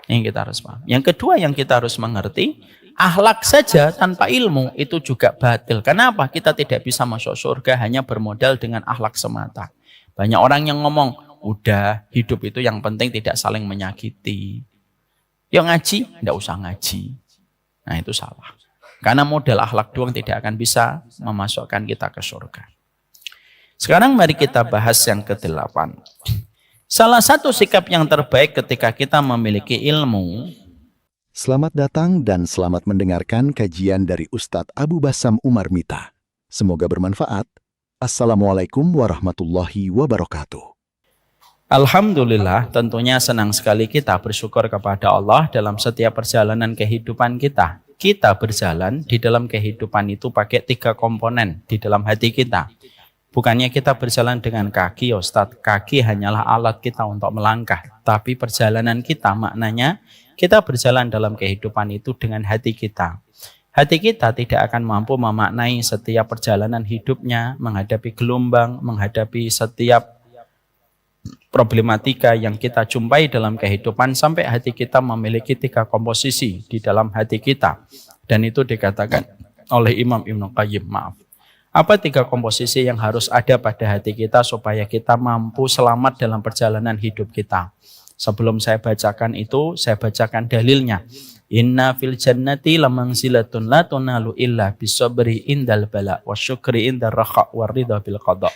Yang kita harus paham. Yang kedua yang kita harus mengerti, akhlak saja tanpa ilmu itu juga batil. Kenapa? Kita tidak bisa masuk surga hanya bermodal dengan akhlak semata. Banyak orang yang ngomong, udah hidup itu yang penting tidak saling menyakiti. Yang ngaji, tidak usah ngaji. Nah itu salah. Karena modal akhlak doang tidak akan bisa memasukkan kita ke surga. Sekarang mari kita bahas yang ke-8. Salah satu sikap yang terbaik ketika kita memiliki ilmu. Selamat datang dan selamat mendengarkan kajian dari Ustadz Abu Bassam Umar Mita. Semoga bermanfaat. Assalamualaikum warahmatullahi wabarakatuh. Alhamdulillah, tentunya senang sekali kita bersyukur kepada Allah dalam setiap perjalanan kehidupan kita. Kita berjalan di dalam kehidupan itu pakai 3 komponen di dalam hati kita. Bukannya kita berjalan dengan kaki, Ustadz. Kaki hanyalah alat kita untuk melangkah. Tapi perjalanan kita maknanya kita berjalan dalam kehidupan itu dengan hati kita. Hati kita tidak akan mampu memaknai setiap perjalanan hidupnya, menghadapi gelombang, menghadapi setiap problematika yang kita jumpai dalam kehidupan sampai hati kita memiliki 3 komposisi di dalam hati kita. Dan itu dikatakan oleh Imam Ibnu Qayyim, Apa 3 komposisi yang harus ada pada hati kita supaya kita mampu selamat dalam perjalanan hidup kita? Sebelum saya bacakan itu, saya bacakan dalilnya. Inna fil jannati lamangzilatun la tunalu illa bisabri indal bala wasyukri indar rakha waridha bil qada.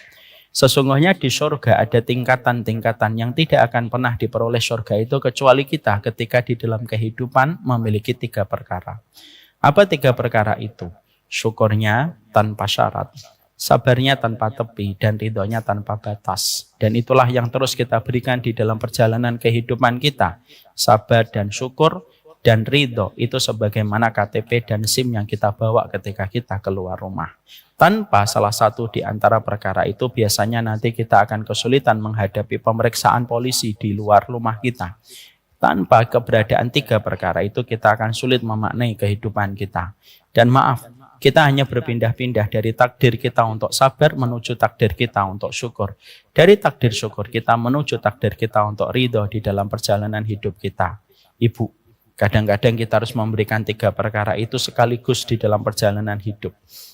Sesungguhnya di surga ada tingkatan-tingkatan yang tidak akan pernah diperoleh surga itu kecuali kita ketika di dalam kehidupan memiliki 3 perkara. Apa 3 perkara itu? Syukurnya tanpa syarat, sabarnya tanpa tepi, dan ridhonya tanpa batas. Dan itulah yang terus kita berikan di dalam perjalanan kehidupan kita. Sabar dan syukur dan ridho itu sebagaimana KTP dan SIM yang kita bawa ketika kita keluar rumah. Tanpa salah satu di antara perkara itu biasanya nanti kita akan kesulitan menghadapi pemeriksaan polisi di luar rumah kita. Tanpa keberadaan 3 perkara itu kita akan sulit memaknai kehidupan kita. Dan maaf, kita hanya berpindah-pindah dari takdir kita untuk sabar menuju takdir kita untuk syukur. Dari takdir syukur kita menuju takdir kita untuk ridho di dalam perjalanan hidup kita. Ibu, kadang-kadang kita harus memberikan 3 perkara itu sekaligus di dalam perjalanan hidup.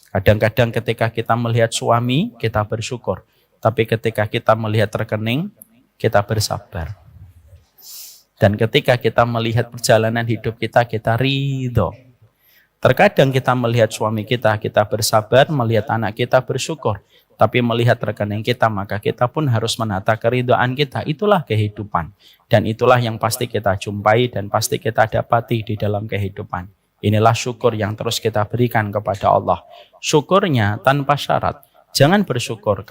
Kadang-kadang ketika kita melihat suami, kita bersyukur. Tapi ketika kita melihat rekening, kita bersabar. Dan ketika kita melihat perjalanan hidup kita, kita ridho. Terkadang kita melihat suami kita bersabar, melihat anak kita bersyukur. Tapi melihat rekening kita, maka kita pun harus menata keridhaan kita. Itulah kehidupan. Dan itulah yang pasti kita jumpai dan pasti kita dapati di dalam kehidupan. Inilah syukur yang terus kita berikan kepada Allah. Syukurnya tanpa syarat. Jangan bersyukur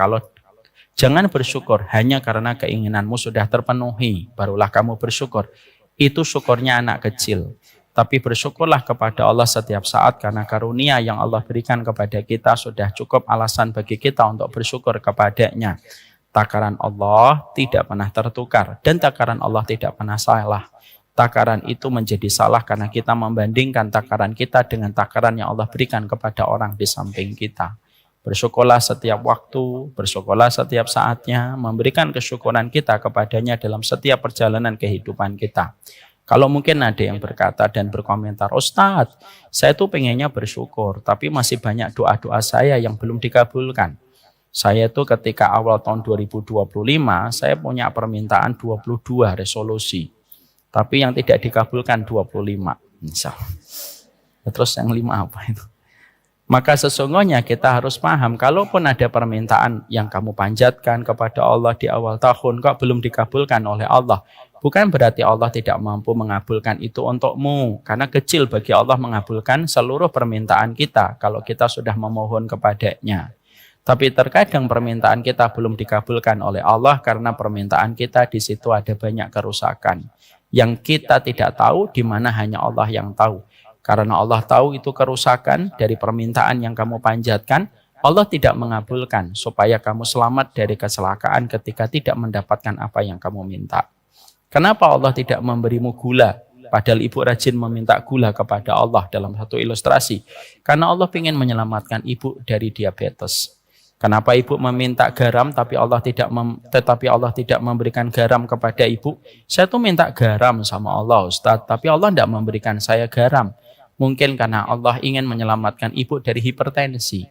hanya karena keinginanmu sudah terpenuhi. Barulah kamu bersyukur. Itu syukurnya anak kecil. Tapi bersyukurlah kepada Allah setiap saat karena karunia yang Allah berikan kepada kita sudah cukup alasan bagi kita untuk bersyukur kepadanya. Takaran Allah tidak pernah tertukar dan takaran Allah tidak pernah salah. Takaran itu menjadi salah karena kita membandingkan takaran kita dengan takaran yang Allah berikan kepada orang di samping kita. Bersyukurlah setiap waktu, bersyukurlah setiap saatnya, memberikan kesyukuran kita kepadanya dalam setiap perjalanan kehidupan kita. Kalau mungkin ada yang berkata dan berkomentar, Ustadz, saya tuh pengennya bersyukur, tapi masih banyak doa-doa saya yang belum dikabulkan. Saya tuh ketika awal tahun 2025, saya punya permintaan 22 resolusi. Tapi yang tidak dikabulkan 25. Misal. Terus yang 5 apa itu? Maka sesungguhnya kita harus paham, kalaupun ada permintaan yang kamu panjatkan kepada Allah di awal tahun, kok belum dikabulkan oleh Allah, bukan berarti Allah tidak mampu mengabulkan itu untukmu. Karena kecil bagi Allah mengabulkan seluruh permintaan kita kalau kita sudah memohon kepadanya. Tapi terkadang permintaan kita belum dikabulkan oleh Allah karena permintaan kita di situ ada banyak kerusakan. Yang kita tidak tahu, di mana hanya Allah yang tahu. Karena Allah tahu itu kerusakan dari permintaan yang kamu panjatkan, Allah tidak mengabulkan supaya kamu selamat dari kecelakaan ketika tidak mendapatkan apa yang kamu minta. Kenapa Allah tidak memberimu gula? Padahal ibu rajin meminta gula kepada Allah dalam satu ilustrasi. Karena Allah ingin menyelamatkan ibu dari diabetes. Kenapa ibu meminta garam tetapi Allah tidak memberikan garam kepada ibu? Saya tuh minta garam sama Allah, Ustaz, tapi Allah tidak memberikan saya garam. Mungkin karena Allah ingin menyelamatkan ibu dari hipertensi.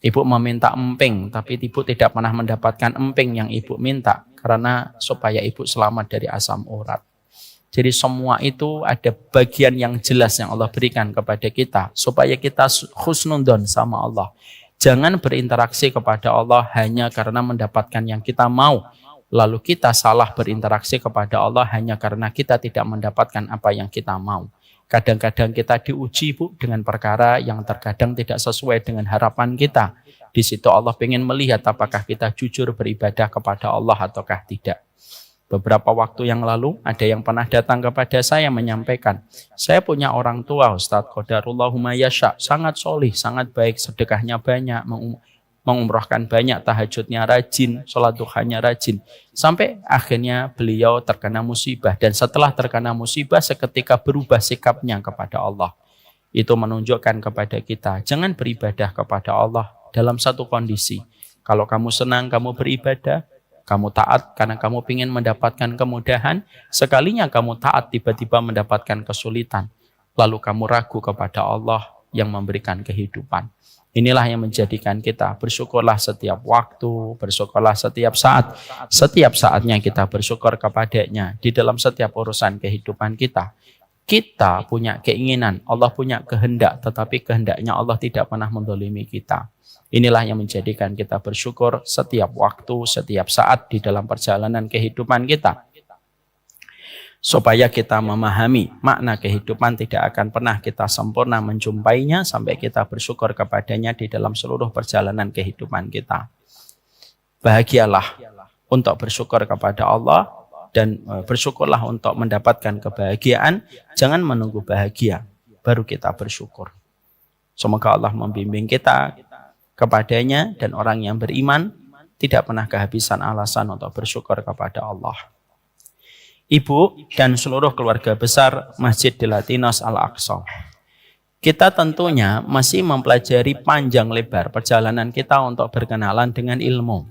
Ibu meminta emping, tapi ibu tidak pernah mendapatkan emping yang ibu minta karena supaya ibu selamat dari asam urat. Jadi semua itu ada bagian yang jelas yang Allah berikan kepada kita supaya kita husnudon sama Allah. Jangan berinteraksi kepada Allah hanya karena mendapatkan yang kita mau. Lalu kita salah berinteraksi kepada Allah hanya karena kita tidak mendapatkan apa yang kita mau. Kadang-kadang kita diuji, Bu, dengan perkara yang terkadang tidak sesuai dengan harapan kita. Di situ Allah ingin melihat apakah kita jujur beribadah kepada Allah ataukah tidak. Beberapa waktu yang lalu ada yang pernah datang kepada saya menyampaikan, saya punya orang tua Ustadz Qadarullahu yasha, sangat solih, sangat baik, sedekahnya banyak, mengumrohkan banyak, tahajudnya rajin, sholat duhanya rajin. Sampai akhirnya beliau terkena musibah, dan setelah terkena musibah seketika berubah sikapnya kepada Allah. Itu menunjukkan kepada kita, jangan beribadah kepada Allah dalam satu kondisi. Kalau kamu senang, kamu beribadah, kamu taat karena kamu ingin mendapatkan kemudahan, sekalinya kamu taat tiba-tiba mendapatkan kesulitan. Lalu kamu ragu kepada Allah yang memberikan kehidupan. Inilah yang menjadikan kita bersyukurlah setiap waktu, bersyukurlah setiap saat. Setiap saatnya kita bersyukur kepadanya di dalam setiap urusan kehidupan kita. Kita punya keinginan, Allah punya kehendak, tetapi kehendaknya Allah tidak pernah mendolimi kita. Inilah yang menjadikan kita bersyukur setiap waktu, setiap saat di dalam perjalanan kehidupan kita. Supaya kita memahami makna kehidupan tidak akan pernah kita sempurna menjumpainya sampai kita bersyukur kepadanya di dalam seluruh perjalanan kehidupan kita. Bahagialah untuk bersyukur kepada Allah dan bersyukurlah untuk mendapatkan kebahagiaan. Jangan menunggu bahagia, baru kita bersyukur. Semoga Allah membimbing kita kepadanya dan orang yang beriman tidak pernah kehabisan alasan untuk bersyukur kepada Allah. Ibu dan seluruh keluarga besar Masjid de Latinos Al-Aqsa, kita tentunya masih mempelajari panjang lebar perjalanan kita untuk berkenalan dengan ilmu.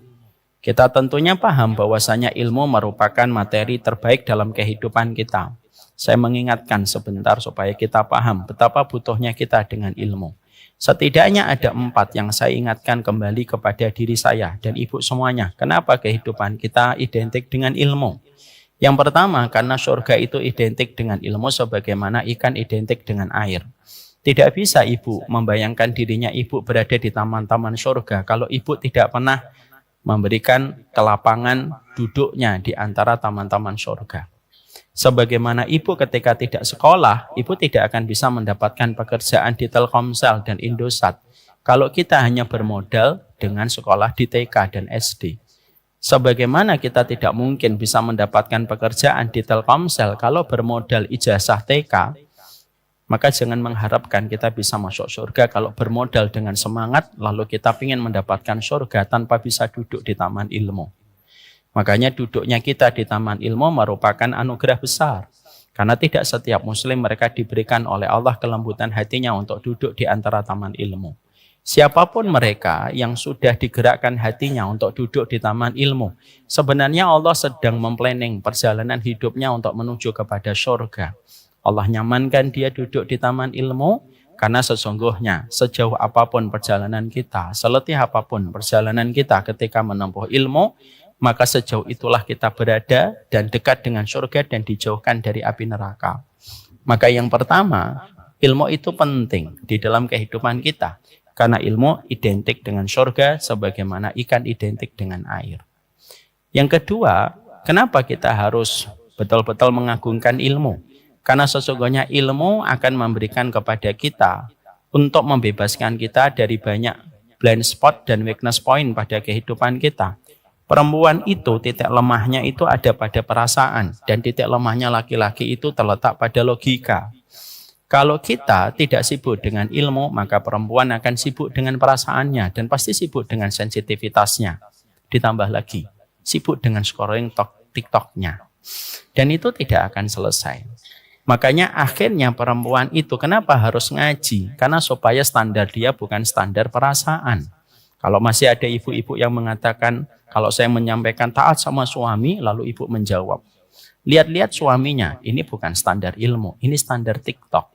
Kita tentunya paham bahwasanya ilmu merupakan materi terbaik dalam kehidupan kita. Saya mengingatkan sebentar supaya kita paham betapa butuhnya kita dengan ilmu. Setidaknya ada 4 yang saya ingatkan kembali kepada diri saya dan ibu semuanya. Kenapa kehidupan kita identik dengan ilmu? Yang pertama, karena surga itu identik dengan ilmu sebagaimana ikan identik dengan air. Tidak bisa ibu membayangkan dirinya ibu berada di taman-taman surga kalau ibu tidak pernah memberikan kelapangan duduknya di antara taman-taman surga. Sebagaimana ibu ketika tidak sekolah, ibu tidak akan bisa mendapatkan pekerjaan di Telkomsel dan Indosat kalau kita hanya bermodal dengan sekolah di TK dan SD. Sebagaimana kita tidak mungkin bisa mendapatkan pekerjaan di Telkomsel kalau bermodal ijazah TK, maka jangan mengharapkan kita bisa masuk surga kalau bermodal dengan semangat lalu kita ingin mendapatkan surga tanpa bisa duduk di taman ilmu. Makanya duduknya kita di taman ilmu merupakan anugerah besar. Karena tidak setiap muslim mereka diberikan oleh Allah kelembutan hatinya untuk duduk di antara taman ilmu. Siapapun mereka yang sudah digerakkan hatinya untuk duduk di taman ilmu, sebenarnya Allah sedang memplanning perjalanan hidupnya untuk menuju kepada surga. Allah nyamankan dia duduk di taman ilmu, karena sesungguhnya sejauh apapun perjalanan kita, seletih apapun perjalanan kita ketika menempuh ilmu, maka sejauh itulah kita berada dan dekat dengan surga dan dijauhkan dari api neraka. Maka yang pertama, ilmu itu penting di dalam kehidupan kita. Karena ilmu identik dengan surga sebagaimana ikan identik dengan air. Yang kedua, kenapa kita harus betul-betul mengagungkan ilmu? Karena sesungguhnya ilmu akan memberikan kepada kita untuk membebaskan kita dari banyak blind spot dan weakness point pada kehidupan kita. Perempuan itu titik lemahnya itu ada pada perasaan dan titik lemahnya laki-laki itu terletak pada logika. Kalau kita tidak sibuk dengan ilmu, maka perempuan akan sibuk dengan perasaannya dan pasti sibuk dengan sensitivitasnya. Ditambah lagi, sibuk dengan scrolling TikTok-nya. Dan itu tidak akan selesai. Makanya akhirnya perempuan itu kenapa harus ngaji? Karena supaya standar dia bukan standar perasaan. Kalau masih ada ibu-ibu yang mengatakan, kalau saya menyampaikan taat sama suami, lalu ibu menjawab, lihat-lihat suaminya, ini bukan standar ilmu, ini standar TikTok.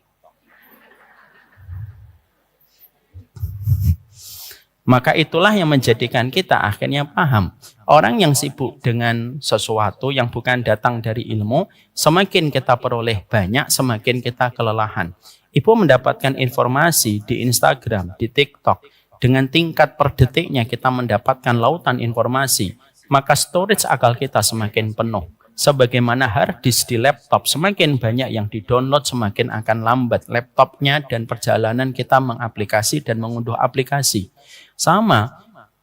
Maka itulah yang menjadikan kita akhirnya paham. Orang yang sibuk dengan sesuatu yang bukan datang dari ilmu, semakin kita peroleh banyak, semakin kita kelelahan. Ibu mendapatkan informasi di Instagram, di TikTok, dengan tingkat per detiknya kita mendapatkan lautan informasi, maka storage akal kita semakin penuh. Sebagaimana hard disk di laptop, semakin banyak yang di-download, semakin akan lambat laptopnya dan perjalanan kita mengaplikasi dan mengunduh aplikasi. Sama,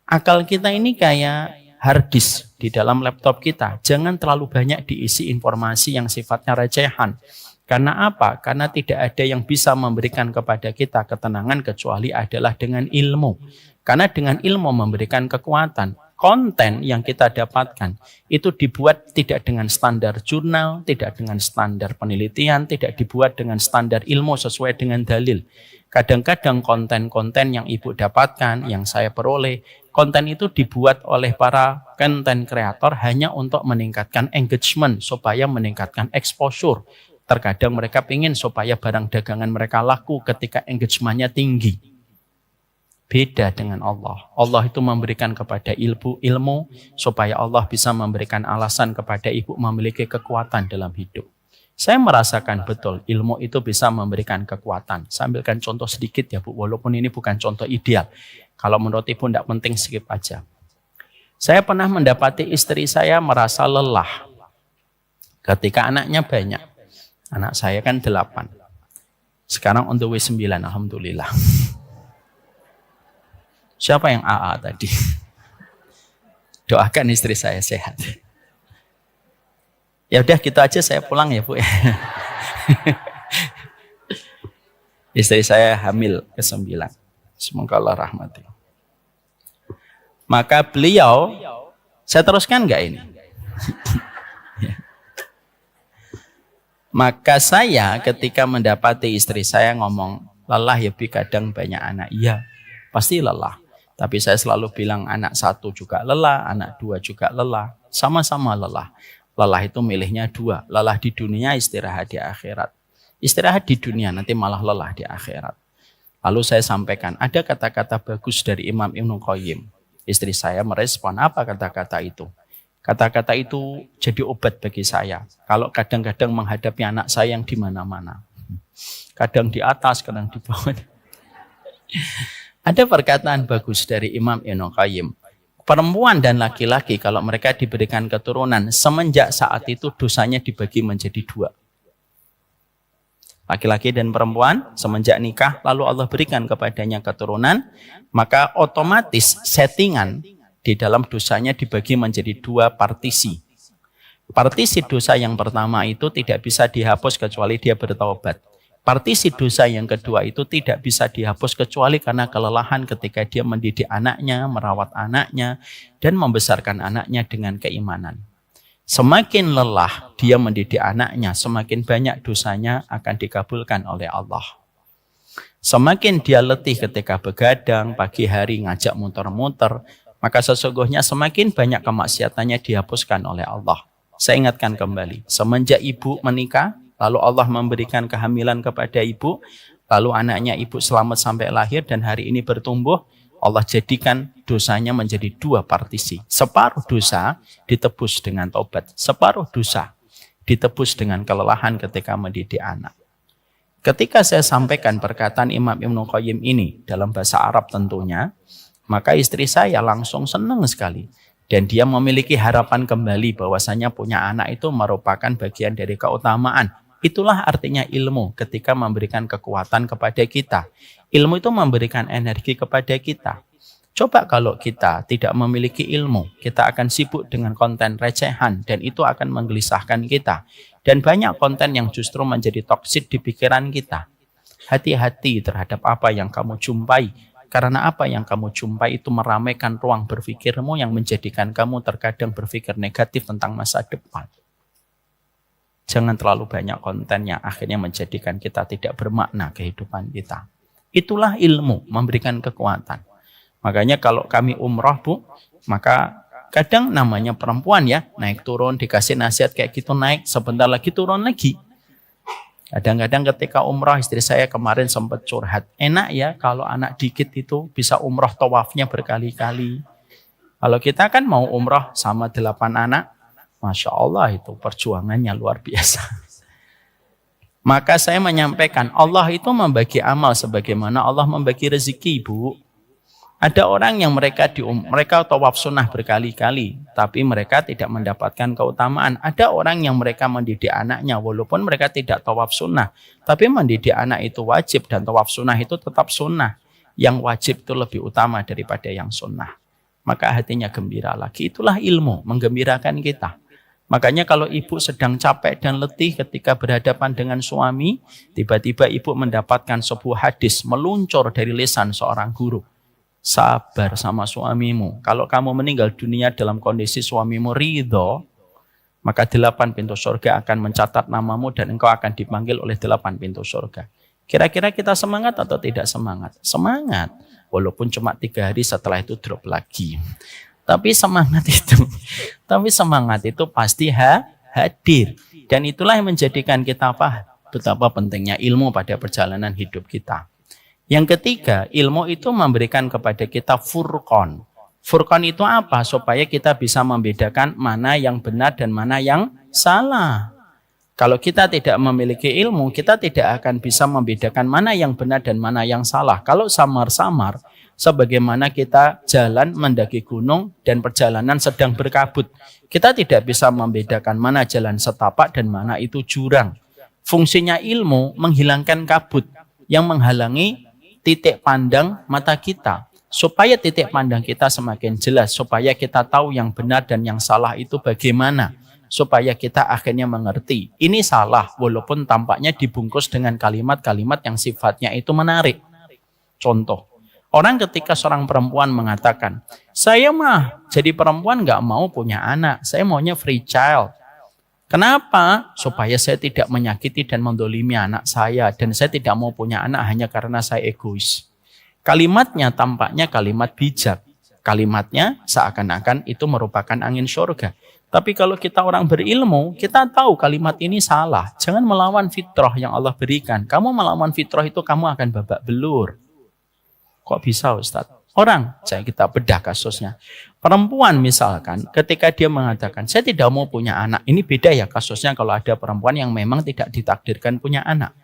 akal kita ini kayak hard disk di dalam laptop kita. Jangan terlalu banyak diisi informasi yang sifatnya recehan. Karena apa? Karena tidak ada yang bisa memberikan kepada kita ketenangan kecuali adalah dengan ilmu. Karena dengan ilmu memberikan kekuatan. Konten yang kita dapatkan itu dibuat tidak dengan standar jurnal, tidak dengan standar penelitian, tidak dibuat dengan standar ilmu sesuai dengan dalil. Kadang-kadang konten-konten yang ibu dapatkan, yang saya peroleh, konten itu dibuat oleh para konten kreator hanya untuk meningkatkan engagement, supaya meningkatkan exposure. Terkadang mereka ingin supaya barang dagangan mereka laku ketika engagementnya tinggi. Beda dengan Allah. Allah itu memberikan kepada ilmu supaya Allah bisa memberikan alasan kepada ibu memiliki kekuatan dalam hidup. Saya merasakan betul ilmu itu bisa memberikan kekuatan. Saya ambilkan contoh sedikit ya Bu, walaupun ini bukan contoh ideal. Kalau menurut ibu tidak penting, skip aja. Saya pernah mendapati istri saya merasa lelah ketika anaknya banyak. Anak saya kan 8. Sekarang on the way 9, alhamdulillah. Siapa yang AA tadi? Doakan istri saya sehat. Ya udah gitu aja, saya pulang ya Bu. Istri saya hamil ke-9. Semoga Allah rahmati. Maka beliau, saya teruskan enggak ini? Maka saya ketika mendapati istri saya ngomong, lelah ya Bi, kadang banyak anak. Iya, pasti lelah. Tapi saya selalu bilang anak 1 juga lelah, anak 2 juga lelah. Sama-sama lelah. Lelah itu milihnya 2. Lelah di dunia, istirahat di akhirat. Istirahat di dunia, nanti malah lelah di akhirat. Lalu saya sampaikan, ada kata-kata bagus dari Imam Ibnu Qayyim. Istri saya merespon, apa kata-kata itu? Kata-kata itu jadi obat bagi saya. Kalau kadang-kadang menghadapi anak saya yang di mana-mana. Kadang di atas, kadang di bawah. Ada perkataan bagus dari Imam Ibnu Qayyim. Perempuan dan laki-laki kalau mereka diberikan keturunan, semenjak saat itu dosanya dibagi menjadi 2. Laki-laki dan perempuan semenjak nikah lalu Allah berikan kepadanya keturunan, maka otomatis settingan di dalam dosanya dibagi menjadi 2 partisi. Partisi dosa yang pertama itu tidak bisa dihapus kecuali dia bertaubat. Partisi dosa yang kedua itu tidak bisa dihapus kecuali karena kelelahan ketika dia mendidik anaknya, merawat anaknya, dan membesarkan anaknya dengan keimanan. Semakin lelah dia mendidik anaknya, semakin banyak dosanya akan dikabulkan oleh Allah. Semakin dia letih ketika begadang, pagi hari ngajak muter-muter, maka sesungguhnya semakin banyak kemaksiatannya dihapuskan oleh Allah. Saya ingatkan kembali, semenjak ibu menikah, lalu Allah memberikan kehamilan kepada ibu, lalu anaknya ibu selamat sampai lahir dan hari ini bertumbuh, Allah jadikan dosanya menjadi 2 partisi. Separuh dosa ditebus dengan taubat, separuh dosa ditebus dengan kelelahan ketika mendidik anak. Ketika saya sampaikan perkataan Imam Ibnu Qayyim ini dalam bahasa Arab tentunya, maka istri saya langsung senang sekali. Dan dia memiliki harapan kembali bahwasanya punya anak itu merupakan bagian dari keutamaan. Itulah artinya ilmu ketika memberikan kekuatan kepada kita. Ilmu itu memberikan energi kepada kita. Coba kalau kita tidak memiliki ilmu, kita akan sibuk dengan konten recehan dan itu akan menggelisahkan kita. Dan banyak konten yang justru menjadi toksik di pikiran kita. Hati-hati terhadap apa yang kamu jumpai. Karena apa yang kamu jumpai itu meramaikan ruang berpikirmu yang menjadikan kamu terkadang berpikir negatif tentang masa depan. Jangan terlalu banyak konten yang akhirnya menjadikan kita tidak bermakna kehidupan kita. Itulah ilmu, memberikan kekuatan. Makanya kalau kami umroh Bu, maka kadang namanya perempuan ya, naik turun dikasih nasihat kayak gitu, naik sebentar lagi turun lagi. Kadang-kadang ketika umroh, istri saya kemarin sempat curhat, enak ya kalau anak dikit itu bisa umroh tawafnya berkali-kali. Kalau kita kan mau umroh sama 8 anak, Masya Allah itu perjuangannya luar biasa. Maka saya menyampaikan, Allah itu membagi amal sebagaimana Allah membagi rezeki, Bu. Ada orang yang mereka tawaf sunnah berkali-kali, tapi mereka tidak mendapatkan keutamaan. Ada orang yang mereka mendidik anaknya, walaupun mereka tidak tawaf sunnah, tapi mendidik anak itu wajib, dan tawaf sunnah itu tetap sunnah. Yang wajib itu lebih utama daripada yang sunnah. Maka hatinya gembira lagi. Itulah ilmu, menggembirakan kita. Makanya kalau ibu sedang capek dan letih ketika berhadapan dengan suami, tiba-tiba ibu mendapatkan sebuah hadis meluncur dari lisan seorang guru. Sabar sama suamimu. Kalau kamu meninggal dunia dalam kondisi suamimu ridho, maka 8 pintu surga akan mencatat namamu dan engkau akan dipanggil oleh 8 pintu surga. Kira-kira kita semangat atau tidak semangat? Semangat. Walaupun cuma 3 hari setelah itu drop lagi. Tapi semangat itu pasti hadir. Dan itulah yang menjadikan kita paham betapa pentingnya ilmu pada perjalanan hidup kita. Yang ketiga, ilmu itu memberikan kepada kita furqan. Furqan itu apa? Supaya kita bisa membedakan mana yang benar dan mana yang salah. Kalau kita tidak memiliki ilmu, kita tidak akan bisa membedakan mana yang benar dan mana yang salah. Kalau samar-samar, sebagaimana kita jalan mendaki gunung dan perjalanan sedang berkabut, kita tidak bisa membedakan mana jalan setapak dan mana itu jurang. Fungsinya ilmu menghilangkan kabut yang menghalangi titik pandang mata kita, supaya titik pandang kita semakin jelas, supaya kita tahu yang benar dan yang salah itu bagaimana, supaya kita akhirnya mengerti ini salah walaupun tampaknya dibungkus dengan kalimat-kalimat yang sifatnya itu menarik. Contoh, orang ketika seorang perempuan mengatakan, saya mah jadi perempuan gak mau punya anak, saya maunya free child. Kenapa? Supaya saya tidak menyakiti dan mendolimi anak saya. Dan saya tidak mau punya anak hanya karena saya egois. Kalimatnya tampaknya kalimat bijak. Kalimatnya seakan-akan itu merupakan angin surga. Tapi kalau kita orang berilmu, kita tahu kalimat ini salah. Jangan melawan fitrah yang Allah berikan. Kamu melawan fitrah itu kamu akan babak belur. Kok bisa Ustadz? Orang, kita bedah kasusnya. Perempuan misalkan, ketika dia mengatakan, saya tidak mau punya anak. Ini beda ya kasusnya kalau ada perempuan yang memang tidak ditakdirkan punya anak.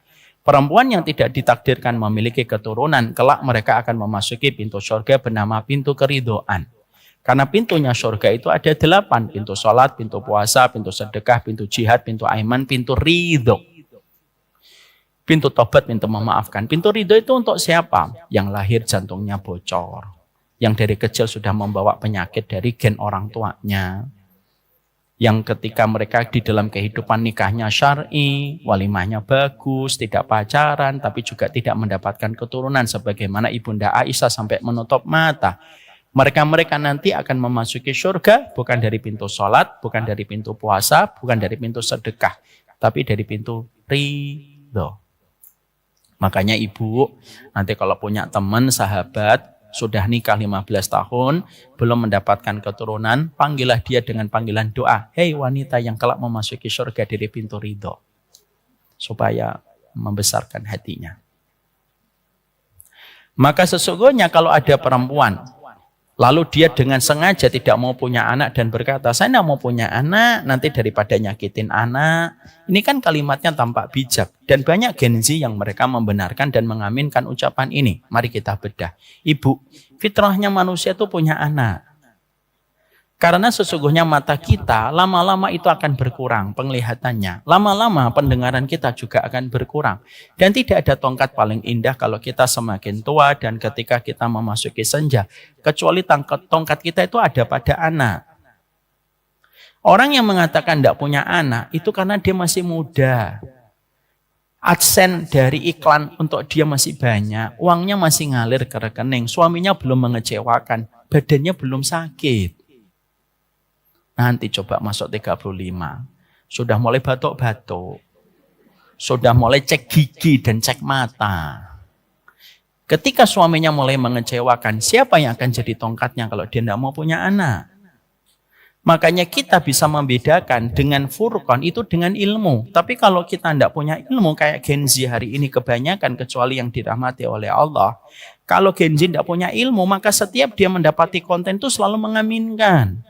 Perempuan yang tidak ditakdirkan memiliki keturunan, kelak mereka akan memasuki pintu surga bernama pintu keridhaan. Karena pintunya surga itu ada 8. Pintu sholat, pintu puasa, pintu sedekah, pintu jihad, pintu aiman, pintu ridho. Pintu tobat, pintu memaafkan. Pintu ridho itu untuk siapa? Yang lahir jantungnya bocor. Yang dari kecil sudah membawa penyakit dari gen orang tuanya. Yang ketika mereka di dalam kehidupan nikahnya syar'i, walimahnya bagus, tidak pacaran, tapi juga tidak mendapatkan keturunan. Sebagaimana Ibunda Aisyah sampai menutup mata. Mereka nanti akan memasuki surga bukan dari pintu sholat, bukan dari pintu puasa, bukan dari pintu sedekah. Tapi dari pintu ridho. Makanya ibu, nanti kalau punya teman, sahabat, sudah nikah 15 tahun, belum mendapatkan keturunan, panggillah dia dengan panggilan doa. Hei wanita yang kelak memasuki surga dari pintu ridho. Supaya membesarkan hatinya. Maka sesungguhnya kalau ada perempuan, lalu dia dengan sengaja tidak mau punya anak dan berkata, saya tidak mau punya anak, nanti daripada nyakitin anak. Ini kan kalimatnya tampak bijak. Dan banyak Gen Z yang mereka membenarkan dan mengaminkan ucapan ini. Mari kita bedah. Ibu, fitrahnya manusia itu punya anak. Karena sesungguhnya mata kita lama-lama itu akan berkurang penglihatannya. Lama-lama pendengaran kita juga akan berkurang. Dan tidak ada tongkat paling indah kalau kita semakin tua dan ketika kita memasuki senja. Kecuali tongkat kita itu ada pada anak. Orang yang mengatakan tidak punya anak itu karena dia masih muda. AdSense dari iklan untuk dia masih banyak. Uangnya masih ngalir ke rekening. Suaminya belum mengecewakan. Badannya belum sakit. Nanti coba masuk 35. Sudah mulai batuk-batuk. Sudah mulai cek gigi dan cek mata. Ketika suaminya mulai mengecewakan, siapa yang akan jadi tongkatnya kalau dia tidak mau punya anak? Makanya kita bisa membedakan dengan furqan itu dengan ilmu. Tapi kalau kita tidak punya ilmu kayak Gen Z hari ini kebanyakan kecuali yang dirahmati oleh Allah. Kalau Gen Z tidak punya ilmu maka setiap dia mendapati konten itu selalu mengaminkan.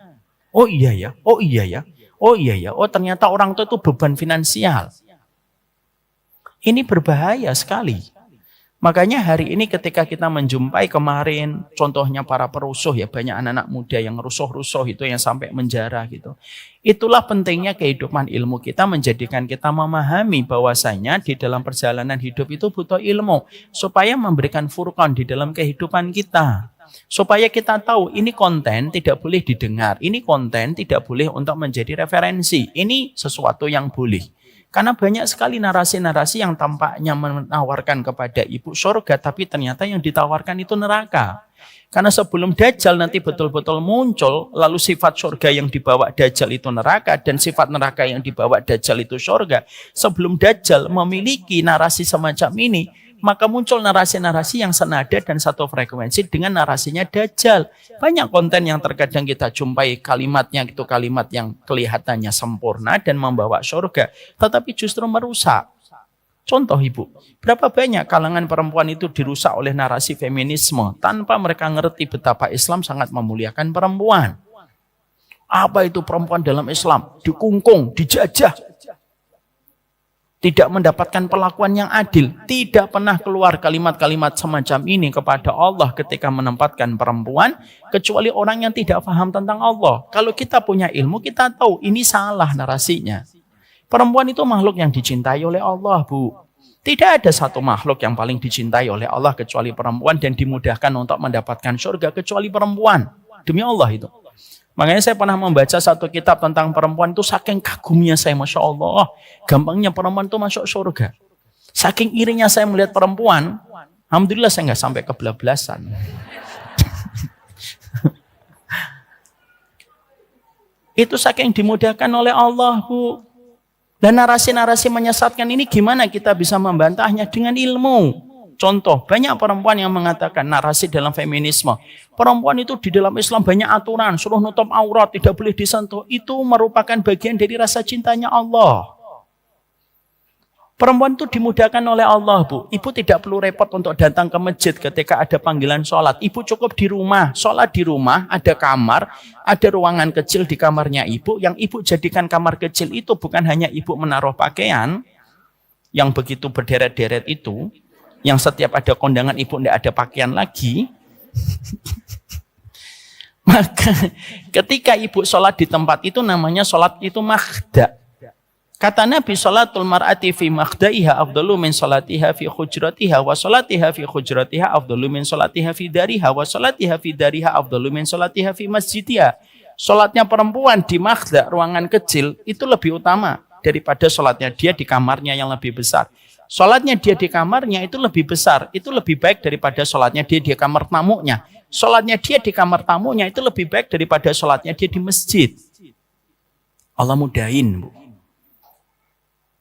Oh iya ya, oh iya ya, oh iya ya, oh ternyata orang tua itu beban finansial. Ini berbahaya sekali. Makanya hari ini ketika kita menjumpai kemarin contohnya para perusuh ya, banyak anak-anak muda yang rusuh-rusuh itu yang sampai menjara gitu. Itulah pentingnya kehidupan ilmu kita menjadikan kita memahami bahwasanya di dalam perjalanan hidup itu butuh ilmu supaya memberikan furqan di dalam kehidupan kita. Supaya kita tahu ini konten tidak boleh didengar, ini konten tidak boleh untuk menjadi referensi, ini sesuatu yang boleh. Karena banyak sekali narasi-narasi yang tampaknya menawarkan kepada ibu surga, tapi ternyata yang ditawarkan itu neraka. Karena sebelum Dajjal nanti betul-betul muncul, lalu sifat surga yang dibawa Dajjal itu neraka, dan sifat neraka yang dibawa Dajjal itu surga. Sebelum Dajjal memiliki narasi semacam ini, maka muncul narasi-narasi yang senada dan satu frekuensi dengan narasinya Dajjal. Banyak konten yang terkadang kita jumpai kalimatnya itu kalimat yang kelihatannya sempurna dan membawa surga, tetapi justru merusak. Contoh ibu, berapa banyak kalangan perempuan itu dirusak oleh narasi feminisme tanpa mereka ngerti betapa Islam sangat memuliakan perempuan. Apa itu perempuan dalam Islam? Dikungkung, dijajah. Tidak mendapatkan perlakuan yang adil. Tidak pernah keluar kalimat-kalimat semacam ini kepada Allah ketika menempatkan perempuan, kecuali orang yang tidak paham tentang Allah. Kalau kita punya ilmu, kita tahu ini salah narasinya. Perempuan itu makhluk yang dicintai oleh Allah, Bu. Tidak ada satu makhluk yang paling dicintai oleh Allah kecuali perempuan dan dimudahkan untuk mendapatkan surga kecuali perempuan. Demi Allah itu. Makanya saya pernah membaca satu kitab tentang perempuan itu, saking kagumnya saya, Masya Allah. Gampangnya perempuan itu masuk surga. Saking irinya saya melihat perempuan, alhamdulillah saya nggak sampai kebablasan. Itu saking dimudahkan oleh Allah, Bu. Dan narasi-narasi menyesatkan ini gimana kita bisa membantahnya? Dengan ilmu. Contoh, banyak perempuan yang mengatakan narasi dalam feminisme. Perempuan itu di dalam Islam banyak aturan, suruh nutup aurat, tidak boleh disentuh. Itu merupakan bagian dari rasa cintanya Allah. Perempuan itu dimudahkan oleh Allah, Bu. Ibu tidak perlu repot untuk datang ke masjid ketika ada panggilan sholat. Ibu cukup di rumah, sholat di rumah, ada kamar, ada ruangan kecil di kamarnya ibu. Yang ibu jadikan kamar kecil itu bukan hanya ibu menaruh pakaian, yang begitu berderet-deret itu, yang setiap ada kondangan ibu tidak ada pakaian lagi. Maka ketika ibu sholat di tempat itu namanya sholat itu makhda. Kata Nabi, sholatul mar'ati fi makhdaiha afdalu min sholatiha fi hujratiha wa sholatiha fi hujratiha afdalu min sholatiha fi dariha wa sholatiha fi dariha afdalu min sholatiha fi masjidiha. Sholatnya perempuan di makhda, ruangan kecil, itu lebih utama daripada sholatnya dia di kamarnya yang lebih besar. Sholatnya dia di kamarnya itu lebih besar, itu lebih baik daripada sholatnya dia di kamar tamunya. Sholatnya dia di kamar tamunya itu lebih baik daripada sholatnya dia di masjid. Allah mudahin, Bu.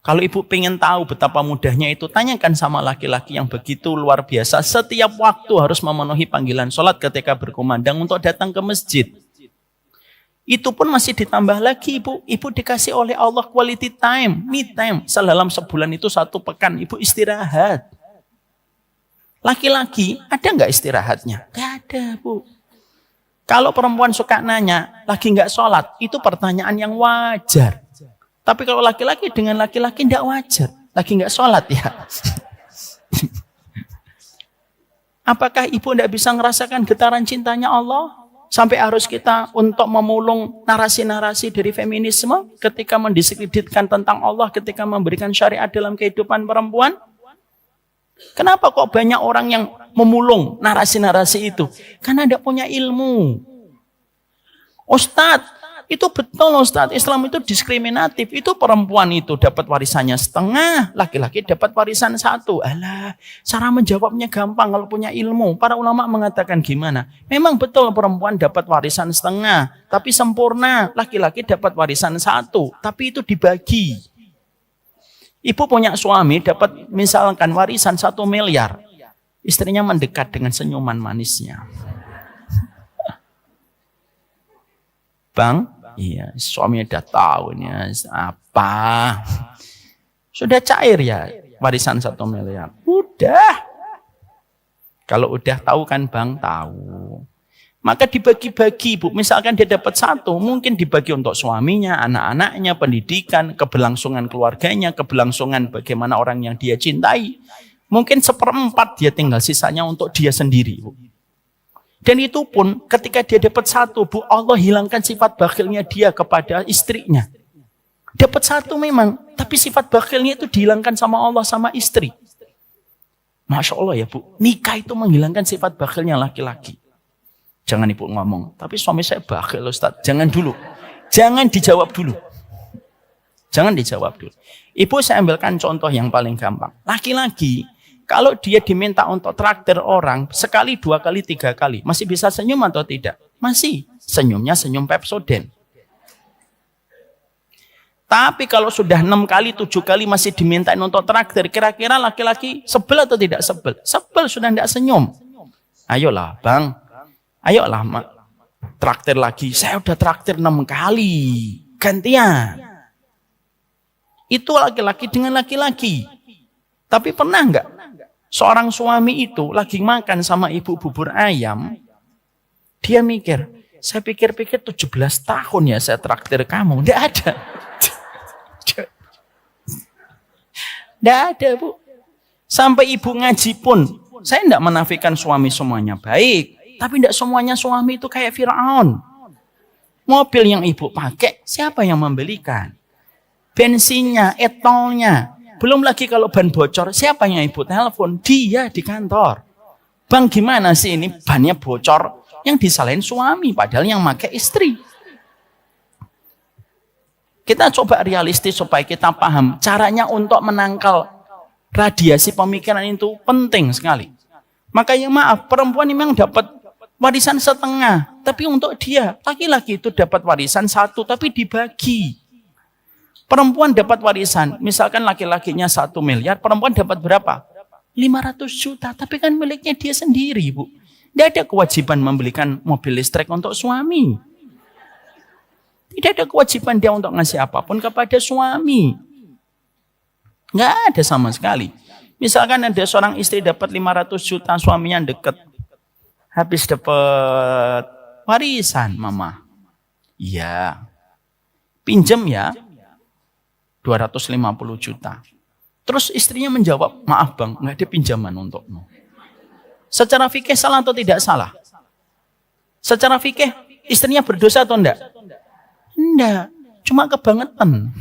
Kalau ibu pengen tahu betapa mudahnya itu, tanyakan sama laki-laki yang begitu luar biasa. Setiap waktu harus memenuhi panggilan sholat ketika berkumandang untuk datang ke masjid. Itu pun masih ditambah lagi, Ibu. Ibu dikasih oleh Allah quality time, me time. Dalam sebulan itu 1 pekan, Ibu istirahat. Laki-laki, ada nggak istirahatnya? Nggak ada, Bu. Kalau perempuan suka nanya, lagi nggak sholat, itu pertanyaan yang wajar. Tapi kalau laki-laki dengan laki-laki tidak wajar. Lagi nggak sholat ya. Apakah ibu tidak bisa merasakan getaran cintanya Allah? Sampai harus kita untuk memulung narasi-narasi dari feminisme ketika mendiskreditkan tentang Allah, ketika memberikan syariat dalam kehidupan perempuan? Kenapa kok banyak orang yang memulung narasi-narasi itu? Karena tidak punya ilmu. Ustadz, itu betul Ustadz, Islam itu diskriminatif. Itu perempuan itu dapat warisannya setengah, laki-laki dapat warisan 1. Alah, cara menjawabnya gampang kalau punya ilmu. Para ulama mengatakan gimana? Memang betul perempuan dapat warisan setengah, tapi sempurna. Laki-laki dapat warisan 1, tapi itu dibagi. Ibu punya suami dapat misalkan warisan 1 miliar. Istrinya mendekat dengan senyuman manisnya. Bang, iya, suaminya udah tahu ini apa. Sudah cair ya warisan 1 miliar. Udah. Kalau udah tahu kan bang, tahu. Maka dibagi-bagi, Bu. Misalkan dia dapat 1, mungkin dibagi untuk suaminya, anak-anaknya, pendidikan, keberlangsungan keluarganya, keberlangsungan bagaimana orang yang dia cintai. Mungkin 1/4 dia tinggal sisanya untuk dia sendiri, Bu. Dan itu pun ketika dia dapat 1, Bu, Allah hilangkan sifat bakhilnya dia kepada istrinya. Dapat 1 memang, tapi sifat bakhilnya itu dihilangkan sama Allah sama istri. Masya Allah ya Bu, nikah itu menghilangkan sifat bakhilnya laki-laki. Jangan Ibu ngomong, tapi suami saya bakhil Ustaz. Jangan dulu. Jangan dijawab dulu. Jangan dijawab dulu. Ibu saya ambilkan contoh yang paling gampang. Laki-laki, kalau dia diminta untuk traktir orang, sekali, 2 kali, 3 kali, masih bisa senyum atau tidak? Masih. Senyumnya senyum Pepsodent. Tapi kalau sudah 6 kali, 7 kali masih dimintain untuk traktir, kira-kira laki-laki sebel atau tidak sebel? Sebel, sudah tidak senyum. Ayolah bang, ayolah mak, traktir lagi. Saya udah traktir 6 kali, gantian. Itu laki-laki dengan laki-laki. Tapi pernah nggak seorang suami itu lagi makan sama ibu bubur ayam, dia mikir, saya pikir-pikir 17 tahun ya saya traktir kamu. Nggak ada. Nggak ada Bu. Sampai ibu ngaji pun, saya tidak menafikan suami semuanya baik. Tapi tidak semuanya suami itu kayak Firaun. Mobil yang ibu pakai, siapa yang membelikan? Bensinnya, etolnya. Belum lagi kalau ban bocor, siapa yang ibu telepon? Dia di kantor. Bang gimana sih ini bannya bocor? Yang disalahin suami, padahal yang pakai istri. Kita coba realistis supaya kita paham. Caranya untuk menangkal radiasi pemikiran itu penting sekali. Makanya maaf, perempuan memang dapat warisan 1/2. Tapi untuk dia, laki-laki itu dapat warisan 1, tapi dibagi. Perempuan dapat warisan, misalkan laki-lakinya 1 miliar, perempuan dapat berapa? 500 juta, tapi kan miliknya dia sendiri, Bu. Tidak ada kewajiban membelikan mobil listrik untuk suami. Tidak ada kewajiban dia untuk ngasih apapun kepada suami. Nggak ada sama sekali. Misalkan ada seorang istri dapat 500 juta, suaminya deket. Habis dapat warisan, mama. Iya. Pinjem ya. 250 juta. Terus istrinya menjawab, maaf bang, nggak ada pinjaman untukmu. Secara fikih salah atau tidak salah? Secara fikih istrinya berdosa atau enggak? Enggak, cuma kebangetan.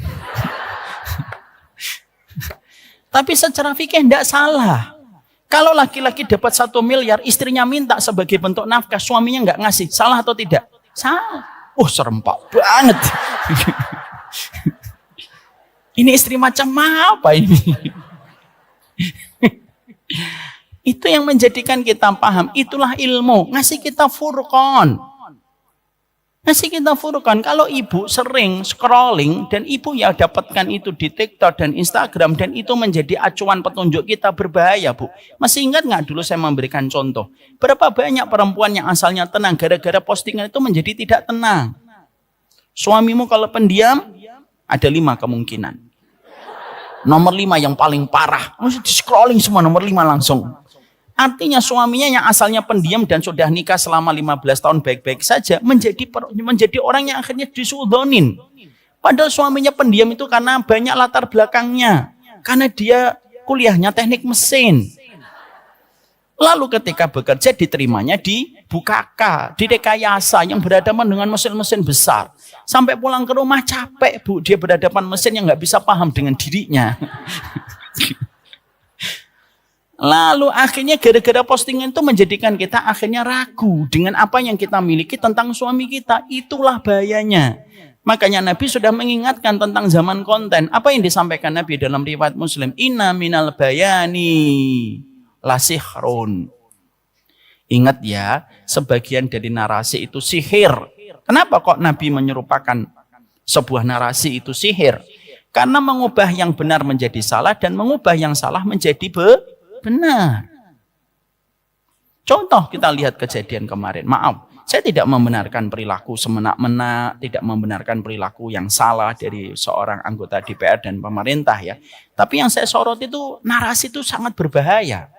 Tapi secara fikih enggak salah. Kalau laki-laki dapat 1 miliar, istrinya minta sebagai bentuk nafkah, suaminya enggak ngasih, salah atau tidak? Salah. Oh serempak banget. Ini istri macam apa ini? Itu yang menjadikan kita paham, itulah ilmu, ngasih kita furqan. Ngasih kita furqan. Kalau ibu sering scrolling dan ibu ya dapatkan itu di TikTok dan Instagram dan itu menjadi acuan petunjuk kita, berbahaya Bu. Masih ingat nggak dulu saya memberikan contoh? Berapa banyak perempuan yang asalnya tenang gara-gara postingan itu menjadi tidak tenang. Suamimu kalau pendiam ada 5 kemungkinan. Nomor 5 yang paling parah. Mesti di scrolling semua nomor 5 langsung. Artinya suaminya yang asalnya pendiam dan sudah nikah selama 15 tahun baik-baik saja menjadi orang yang akhirnya disuudonin. Padahal suaminya pendiam itu karena banyak latar belakangnya. Karena dia kuliahnya teknik mesin. Lalu ketika bekerja diterimanya di Bukaka, di Rekayasa yang berhadapan dengan mesin-mesin besar. Sampai pulang ke rumah capek Bu, dia berhadapan mesin yang nggak bisa paham dengan dirinya. Lalu akhirnya gara-gara postingan itu menjadikan kita akhirnya ragu dengan apa yang kita miliki tentang suami kita. Itulah bahayanya. Makanya Nabi sudah mengingatkan tentang zaman konten. Apa yang disampaikan Nabi dalam riwayat Muslim? Inna minal bayani lasihrun. Ingat ya, sebagian dari narasi itu sihir. Kenapa kok Nabi menyerupakan sebuah narasi itu sihir? Karena mengubah yang benar menjadi salah dan mengubah yang salah menjadi benar. Contoh kita lihat kejadian kemarin. Maaf, saya tidak membenarkan perilaku semena-mena, tidak membenarkan perilaku yang salah dari seorang anggota DPR dan pemerintah ya. Tapi yang saya sorot itu narasi itu sangat berbahaya.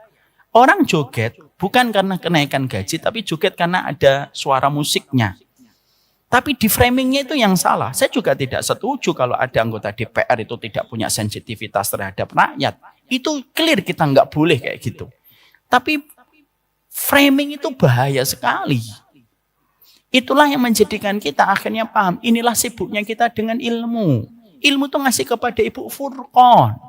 Orang joget bukan karena kenaikan gaji, tapi joget karena ada suara musiknya. Tapi di framingnya itu yang salah. Saya juga tidak setuju kalau ada anggota DPR itu tidak punya sensitivitas terhadap rakyat. Itu clear kita nggak boleh kayak gitu. Tapi framing itu bahaya sekali. Itulah yang menjadikan kita akhirnya paham. Inilah sibuknya kita dengan ilmu. Ilmu itu ngasih kepada ibu furqan.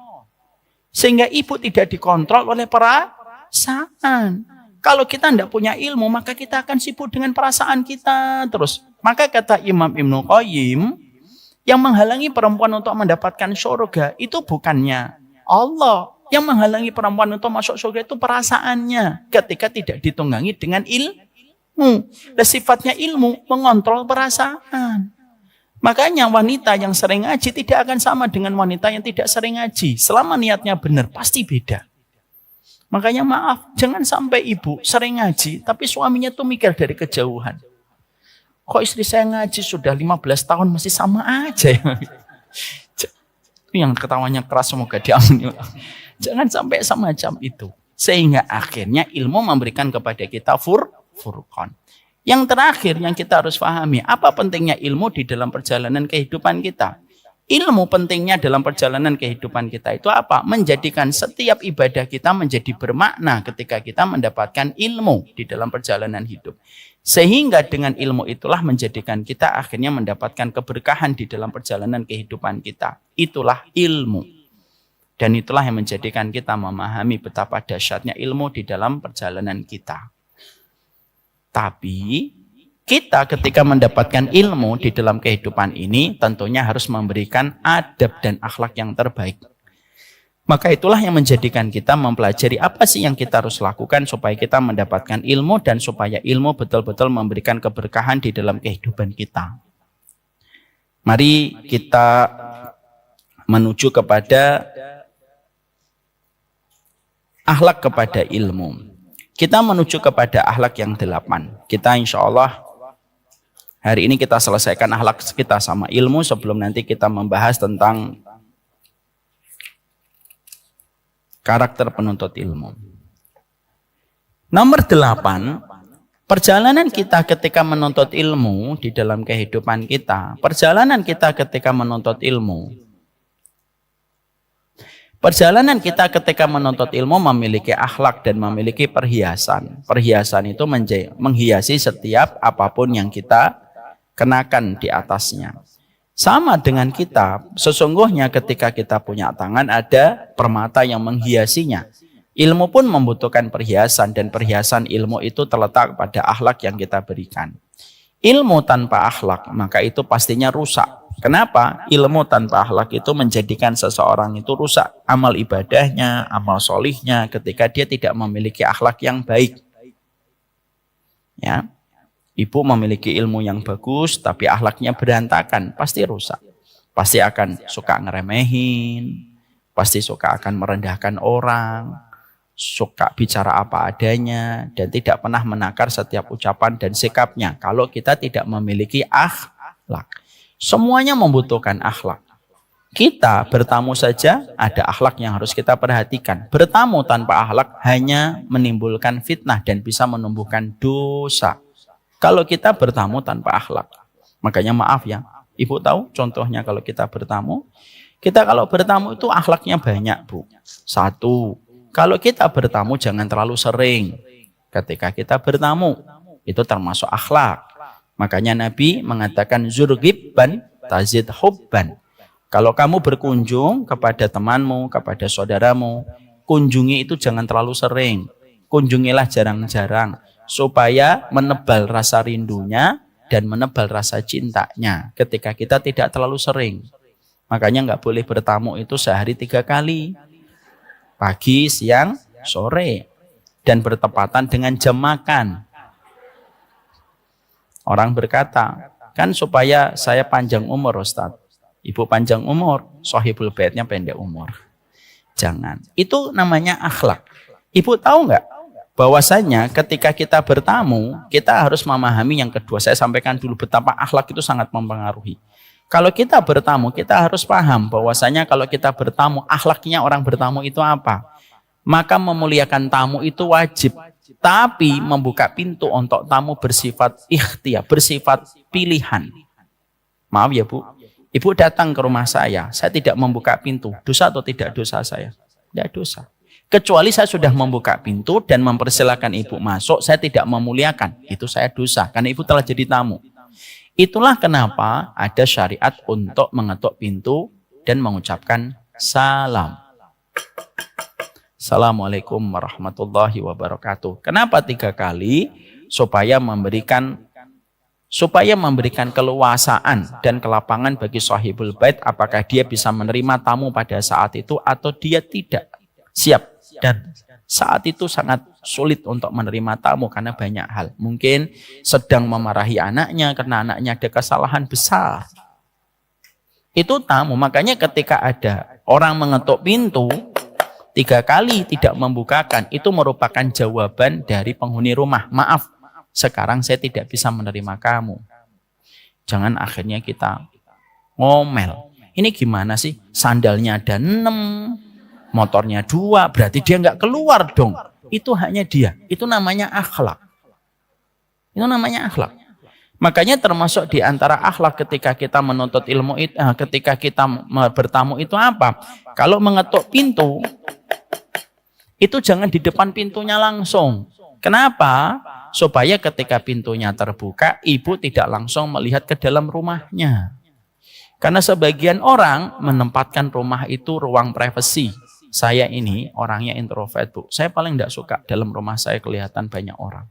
Sehingga ibu tidak dikontrol oleh perasaan. Kalau kita tidak punya ilmu, maka kita akan sibuk dengan perasaan kita terus. Maka kata Imam Ibnu Qayyim, yang menghalangi perempuan untuk mendapatkan surga itu bukannya Allah. Yang menghalangi perempuan untuk masuk surga itu perasaannya. Ketika tidak ditunggangi dengan ilmu. Dan sifatnya ilmu mengontrol perasaan. Makanya wanita yang sering ngaji tidak akan sama dengan wanita yang tidak sering ngaji. Selama niatnya benar, pasti beda. Makanya maaf, jangan sampai ibu sering ngaji, tapi suaminya tuh mikir dari kejauhan. Kok istri saya ngaji sudah 15 tahun masih sama aja ya. Itu yang ketawanya keras, semoga diampuni. Jangan sampai semacam itu. Sehingga akhirnya ilmu memberikan kepada kita furqan. Yang terakhir yang kita harus pahami, apa pentingnya ilmu di dalam perjalanan kehidupan kita? Ilmu pentingnya dalam perjalanan kehidupan kita itu apa? Menjadikan setiap ibadah kita menjadi bermakna ketika kita mendapatkan ilmu di dalam perjalanan hidup. Sehingga dengan ilmu itulah menjadikan kita akhirnya mendapatkan keberkahan di dalam perjalanan kehidupan kita. Itulah ilmu. Dan itulah yang menjadikan kita memahami betapa dahsyatnya ilmu di dalam perjalanan kita. Tapi kita ketika mendapatkan ilmu di dalam kehidupan ini tentunya harus memberikan adab dan akhlak yang terbaik. Maka itulah yang menjadikan kita mempelajari apa sih yang kita harus lakukan supaya kita mendapatkan ilmu dan supaya ilmu betul-betul memberikan keberkahan di dalam kehidupan kita. Mari kita menuju kepada akhlak kepada ilmu. Kita menuju kepada akhlak yang 8. Kita insya Allah hari ini kita selesaikan akhlak kita sama ilmu sebelum nanti kita membahas tentang karakter penuntut ilmu. Nomor 8, perjalanan kita ketika menuntut ilmu di dalam kehidupan kita. Perjalanan kita ketika menuntut ilmu. Perjalanan kita ketika menuntut ilmu memiliki akhlak dan memiliki perhiasan. Perhiasan itu menghiasi setiap apapun yang kita kenakan di atasnya. Sama dengan kita, sesungguhnya ketika kita punya tangan ada permata yang menghiasinya. Ilmu pun membutuhkan perhiasan dan perhiasan ilmu itu terletak pada akhlak yang kita berikan. Ilmu tanpa akhlak maka itu pastinya rusak. Kenapa? Ilmu tanpa akhlak itu menjadikan seseorang itu rusak amal ibadahnya, amal solihnya ketika dia tidak memiliki akhlak yang baik. Ya, ibu memiliki ilmu yang bagus tapi akhlaknya berantakan, pasti rusak. Pasti akan suka ngeremehin, pasti suka akan merendahkan orang, suka bicara apa adanya, dan tidak pernah menakar setiap ucapan dan sikapnya kalau kita tidak memiliki akhlak. Semuanya membutuhkan akhlak. Kita bertamu saja ada akhlak yang harus kita perhatikan. Bertamu tanpa akhlak hanya menimbulkan fitnah dan bisa menumbuhkan dosa. Kalau kita bertamu tanpa akhlak. Makanya maaf ya, ibu tahu contohnya kalau kita bertamu. Kita kalau bertamu itu akhlaknya banyak, Bu. 1, kalau kita bertamu jangan terlalu sering. Ketika kita bertamu, itu termasuk akhlak. Makanya Nabi mengatakan zurghibban tazid hubban. Kalau kamu berkunjung kepada temanmu, kepada saudaramu, kunjungi itu jangan terlalu sering. Kunjungilah jarang-jarang supaya menebal rasa rindunya dan menebal rasa cintanya ketika kita tidak terlalu sering. Makanya nggak boleh bertamu itu sehari 3 kali. Pagi, siang, sore. Dan bertepatan dengan jam makan. Orang berkata, kan supaya saya panjang umur Ustaz. Ibu panjang umur, sohibul baitnya pendek umur. Jangan. Itu namanya akhlak. Ibu tahu nggak? Bahwasanya ketika kita bertamu, kita harus memahami yang kedua. Saya sampaikan dulu betapa akhlak itu sangat mempengaruhi. Kalau kita bertamu, kita harus paham bahwasanya kalau kita bertamu, akhlaknya orang bertamu itu apa? Maka memuliakan tamu itu wajib. Tapi membuka pintu untuk tamu bersifat ikhtiar, bersifat pilihan. Maaf ya Bu, Ibu datang ke rumah saya tidak membuka pintu. Dosa atau tidak dosa saya? Tidak dosa. Kecuali saya sudah membuka pintu dan mempersilahkan ibu masuk, saya tidak memuliakan. Itu saya dosa, karena ibu telah jadi tamu. Itulah kenapa ada syariat untuk mengetuk pintu dan mengucapkan salam. Assalamualaikum warahmatullahi wabarakatuh. Kenapa 3 kali? Supaya memberikan keluasaan dan kelapangan bagi sahibul bait, apakah dia bisa menerima tamu pada saat itu atau dia tidak siap. Dan saat itu sangat sulit untuk menerima tamu karena banyak hal. Mungkin sedang memarahi anaknya karena anaknya ada kesalahan besar. Itu tamu. Makanya ketika ada orang mengetuk pintu 3 kali tidak membukakan, itu merupakan jawaban dari penghuni rumah. Maaf, sekarang saya tidak bisa menerima kamu. Jangan akhirnya kita ngomel. Ini gimana sih? Sandalnya ada 6. Motornya 2, berarti dia nggak keluar dong. Itu hanya dia. Itu namanya akhlak. Itu namanya akhlak. Makanya termasuk di antara akhlak ketika kita menuntut ilmu itu, ketika kita bertamu itu apa? Kalau mengetuk pintu, itu jangan di depan pintunya langsung. Kenapa? Supaya ketika pintunya terbuka, ibu tidak langsung melihat ke dalam rumahnya. Karena sebagian orang menempatkan rumah itu ruang privasi. Saya ini orangnya introvert, Bu. Saya paling tidak suka dalam rumah saya kelihatan banyak orang.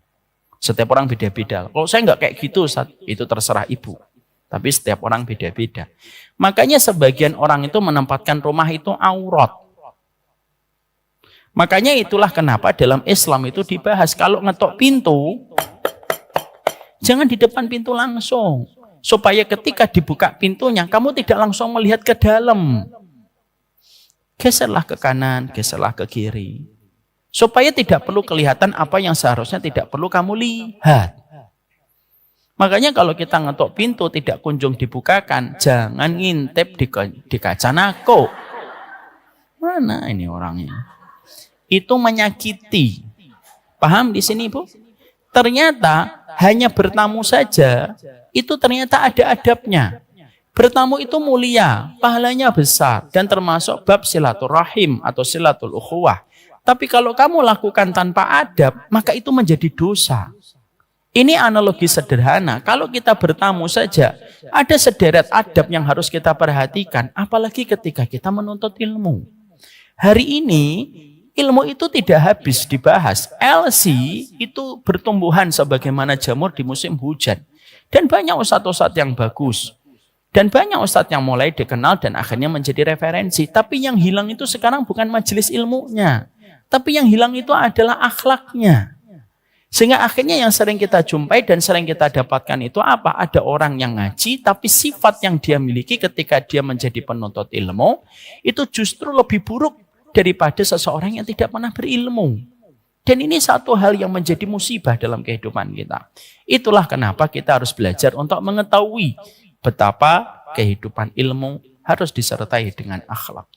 Setiap orang beda-beda. Kalau saya nggak kayak gitu, itu terserah ibu. Tapi setiap orang beda-beda. Makanya sebagian orang itu menempatkan rumah itu aurat. Makanya itulah kenapa dalam Islam itu dibahas. Kalau ngetok pintu, jangan di depan pintu langsung. Supaya ketika dibuka pintunya, kamu tidak langsung melihat ke dalam. Geserlah ke kanan, geserlah ke kiri. Supaya tidak perlu kelihatan apa yang seharusnya tidak perlu kamu lihat. Makanya kalau kita ngetok pintu tidak kunjung dibukakan, jangan ngintip di kaca nako. Mana ini orangnya? Itu menyakiti. Paham di sini, Bu? Ternyata hanya bertamu saja, itu ternyata ada adabnya. Bertamu itu mulia, pahalanya besar, dan termasuk bab silaturahim atau silatul ukhuwah. Tapi kalau kamu lakukan tanpa adab, maka itu menjadi dosa. Ini analogi sederhana. Kalau kita bertamu saja, ada sederet adab yang harus kita perhatikan, apalagi ketika kita menuntut ilmu. Hari ini, ilmu itu tidak habis dibahas. LC itu bertumbuhan sebagaimana jamur di musim hujan. Dan banyak ustadz-ustadz yang bagus. Dan banyak ustadz yang mulai dikenal dan akhirnya menjadi referensi. Tapi yang hilang itu sekarang bukan majelis ilmunya. Tapi yang hilang itu adalah akhlaknya. Sehingga akhirnya yang sering kita jumpai dan sering kita dapatkan itu apa? Ada orang yang ngaji tapi sifat yang dia miliki ketika dia menjadi penuntut ilmu itu justru lebih buruk daripada seseorang yang tidak pernah berilmu. Dan ini satu hal yang menjadi musibah dalam kehidupan kita. Itulah kenapa kita harus belajar untuk mengetahui betapa kehidupan ilmu harus disertai dengan akhlak.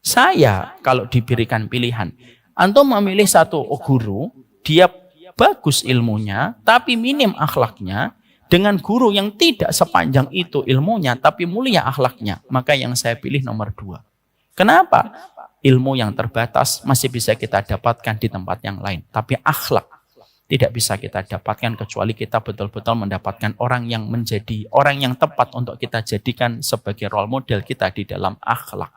Saya kalau diberikan pilihan, antum memilih satu guru, dia bagus ilmunya, tapi minim akhlaknya, dengan guru yang tidak sepanjang itu ilmunya, tapi mulia akhlaknya, maka yang saya pilih nomor 2. Kenapa? Ilmu yang terbatas masih bisa kita dapatkan di tempat yang lain, tapi akhlak tidak bisa kita dapatkan kecuali kita betul-betul mendapatkan orang yang menjadi orang yang tepat untuk kita jadikan sebagai role model kita di dalam akhlak.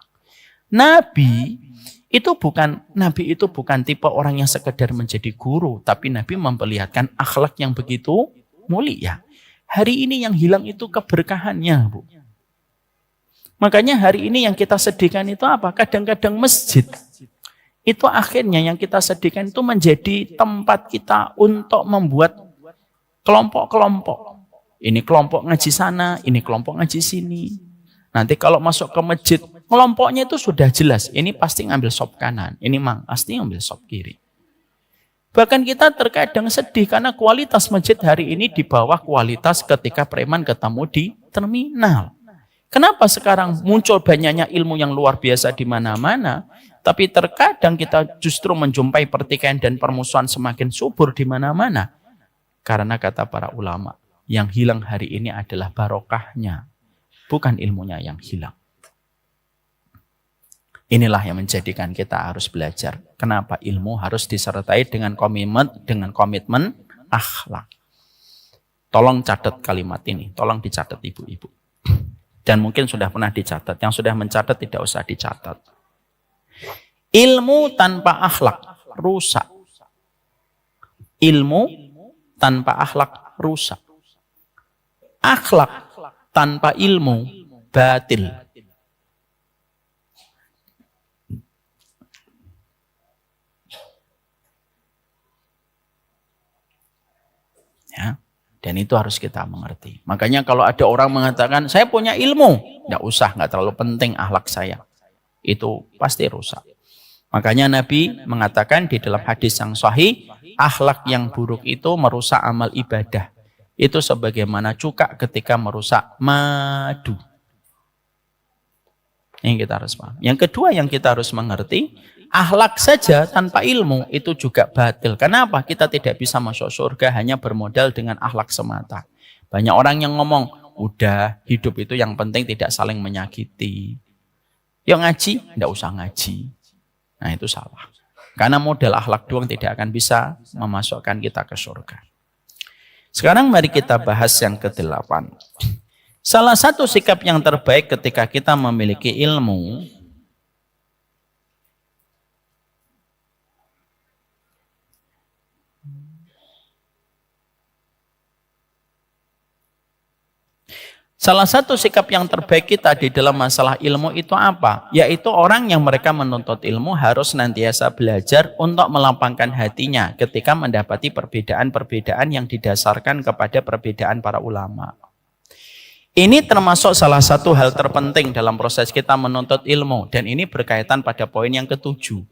Nabi itu bukan tipe orang yang sekedar menjadi guru, tapi Nabi memperlihatkan akhlak yang begitu mulia. Hari ini yang hilang itu keberkahannya, Bu. Makanya hari ini yang kita sedihkan itu apa? Kadang-kadang masjid itu akhirnya yang kita sedihkan itu menjadi tempat kita untuk membuat kelompok-kelompok. Ini kelompok ngaji sana, ini kelompok ngaji sini. Nanti kalau masuk ke masjid, kelompoknya itu sudah jelas. Ini pasti ngambil sop kanan, ini pasti ngambil sop kiri. Bahkan kita terkadang sedih karena kualitas masjid hari ini di bawah kualitas ketika preman ketemu di terminal. Kenapa sekarang muncul banyaknya ilmu yang luar biasa di mana-mana, tapi terkadang kita justru menjumpai pertikaian dan permusuhan semakin subur di mana-mana? Karena kata para ulama, yang hilang hari ini adalah barokahnya, bukan ilmunya yang hilang. Inilah yang menjadikan kita harus belajar. Kenapa ilmu harus disertai dengan komitmen akhlak. Tolong catat kalimat ini, tolong dicatat ibu-ibu. Dan mungkin sudah pernah dicatat, yang sudah mencatat tidak usah dicatat. Ilmu tanpa akhlak rusak. Ilmu tanpa akhlak rusak. Akhlak tanpa ilmu batil. Ya, dan itu harus kita mengerti. Makanya kalau ada orang mengatakan, saya punya ilmu, nggak terlalu penting akhlak saya. Itu pasti rusak. Makanya Nabi mengatakan di dalam hadis yang sahih, akhlak yang buruk itu merusak amal ibadah. Itu sebagaimana cuka ketika merusak madu. Ini kita harus paham. Yang kedua yang kita harus mengerti, akhlak saja tanpa ilmu itu juga batil. Kenapa? Kita tidak bisa masuk surga hanya bermodal dengan akhlak semata. Banyak orang yang ngomong, udah hidup itu yang penting tidak saling menyakiti. Yang ngaji, tidak usah ngaji. Nah itu salah. Karena modal akhlak doang tidak akan bisa memasukkan kita ke surga. Sekarang mari kita bahas yang ke-8. Salah satu sikap yang terbaik ketika kita memiliki ilmu, salah satu sikap yang terbaik kita di dalam masalah ilmu itu apa? Yaitu orang yang mereka menuntut ilmu harus senantiasa belajar untuk melapangkan hatinya ketika mendapati perbedaan-perbedaan yang didasarkan kepada perbedaan para ulama. Ini termasuk salah satu hal terpenting dalam proses kita menuntut ilmu, dan ini berkaitan pada poin yang ke-7.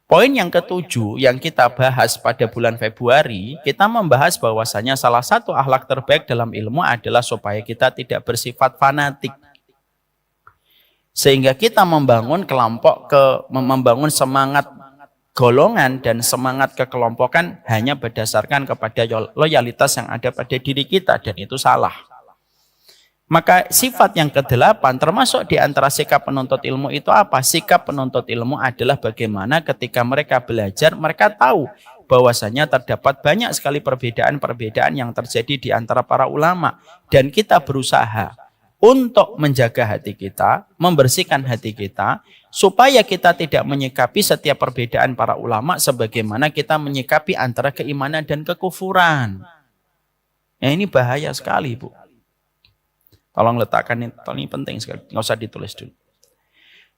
Poin yang ke-7 yang kita bahas pada bulan Februari, kita membahas bahwasanya salah satu akhlak terbaik dalam ilmu adalah supaya kita tidak bersifat fanatik. Sehingga kita membangun membangun semangat golongan dan semangat kekelompokan hanya berdasarkan kepada loyalitas yang ada pada diri kita, dan itu salah. Maka sifat yang ke-8 termasuk di antara sikap penuntut ilmu itu apa? Sikap penuntut ilmu adalah bagaimana ketika mereka belajar, mereka tahu bahwasanya terdapat banyak sekali perbedaan-perbedaan yang terjadi di antara para ulama. Dan kita berusaha untuk menjaga hati kita, membersihkan hati kita, supaya kita tidak menyikapi setiap perbedaan para ulama sebagaimana kita menyikapi antara keimanan dan kekufuran. Nah, ini bahaya sekali, Bu. Tolong letakkan ini penting sekali, nggak usah ditulis dulu.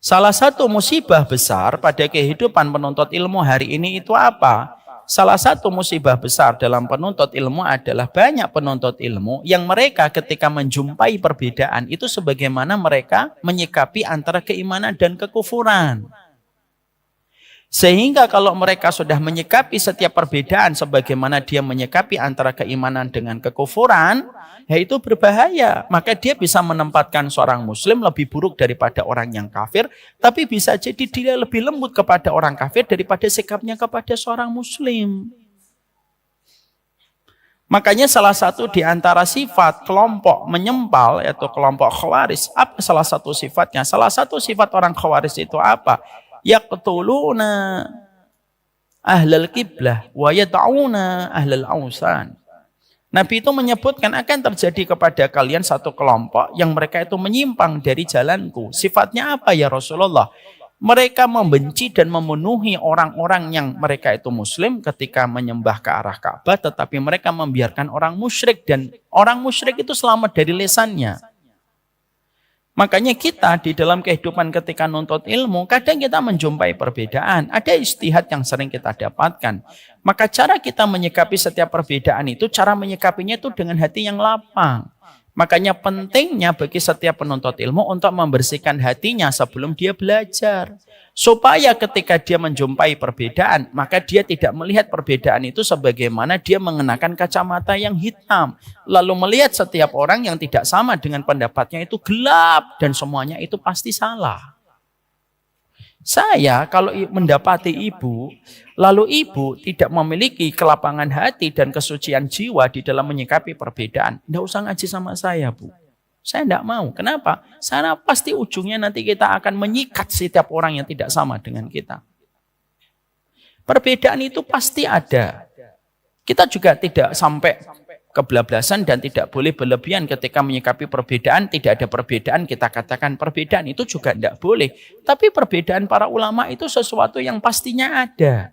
Salah satu musibah besar pada kehidupan penuntut ilmu hari ini itu apa? Salah satu musibah besar dalam penuntut ilmu adalah banyak penuntut ilmu yang mereka ketika menjumpai perbedaan itu sebagaimana mereka menyikapi antara keimanan dan kekufuran. Sehingga kalau mereka sudah menyikapi setiap perbedaan sebagaimana dia menyikapi antara keimanan dengan kekufuran, ya itu berbahaya. Maka dia bisa menempatkan seorang muslim lebih buruk daripada orang yang kafir, tapi bisa jadi dia lebih lembut kepada orang kafir daripada sikapnya kepada seorang muslim. Makanya salah satu di antara sifat kelompok menyempal, yaitu kelompok khawarij, apa salah satu sifatnya? Salah satu sifat orang khawarij itu apa? Yaqtuluna ahlal qiblah wa yad'una ahlal awsan. Nabi itu menyebutkan akan terjadi kepada kalian satu kelompok yang mereka itu menyimpang dari jalanku. Sifatnya apa ya Rasulullah? Mereka membenci dan memenuhi orang-orang yang mereka itu muslim ketika menyembah ke arah Ka'bah, tetapi mereka membiarkan orang musyrik, dan orang musyrik itu selamat dari lisannya. Makanya kita di dalam kehidupan ketika nuntut ilmu, kadang kita menjumpai perbedaan. Ada ijtihad yang sering kita dapatkan. Maka cara kita menyikapi setiap perbedaan itu, cara menyikapinya itu dengan hati yang lapang. Makanya pentingnya bagi setiap penuntut ilmu untuk membersihkan hatinya sebelum dia belajar. Supaya ketika dia menjumpai perbedaan, maka dia tidak melihat perbedaan itu sebagaimana dia mengenakan kacamata yang hitam. Lalu melihat setiap orang yang tidak sama dengan pendapatnya itu gelap dan semuanya itu pasti salah. Saya kalau mendapati ibu, lalu ibu tidak memiliki kelapangan hati dan kesucian jiwa di dalam menyikapi perbedaan, tidak usah ngaji sama saya, Bu. Saya tidak mau. Kenapa? Karena pasti ujungnya nanti kita akan menyikat setiap orang yang tidak sama dengan kita. Perbedaan itu pasti ada. Kita juga tidak sampai kebablasan dan tidak boleh berlebihan ketika menyikapi perbedaan. Tidak ada perbedaan, kita katakan perbedaan itu juga tidak boleh. Tapi perbedaan para ulama itu sesuatu yang pastinya ada.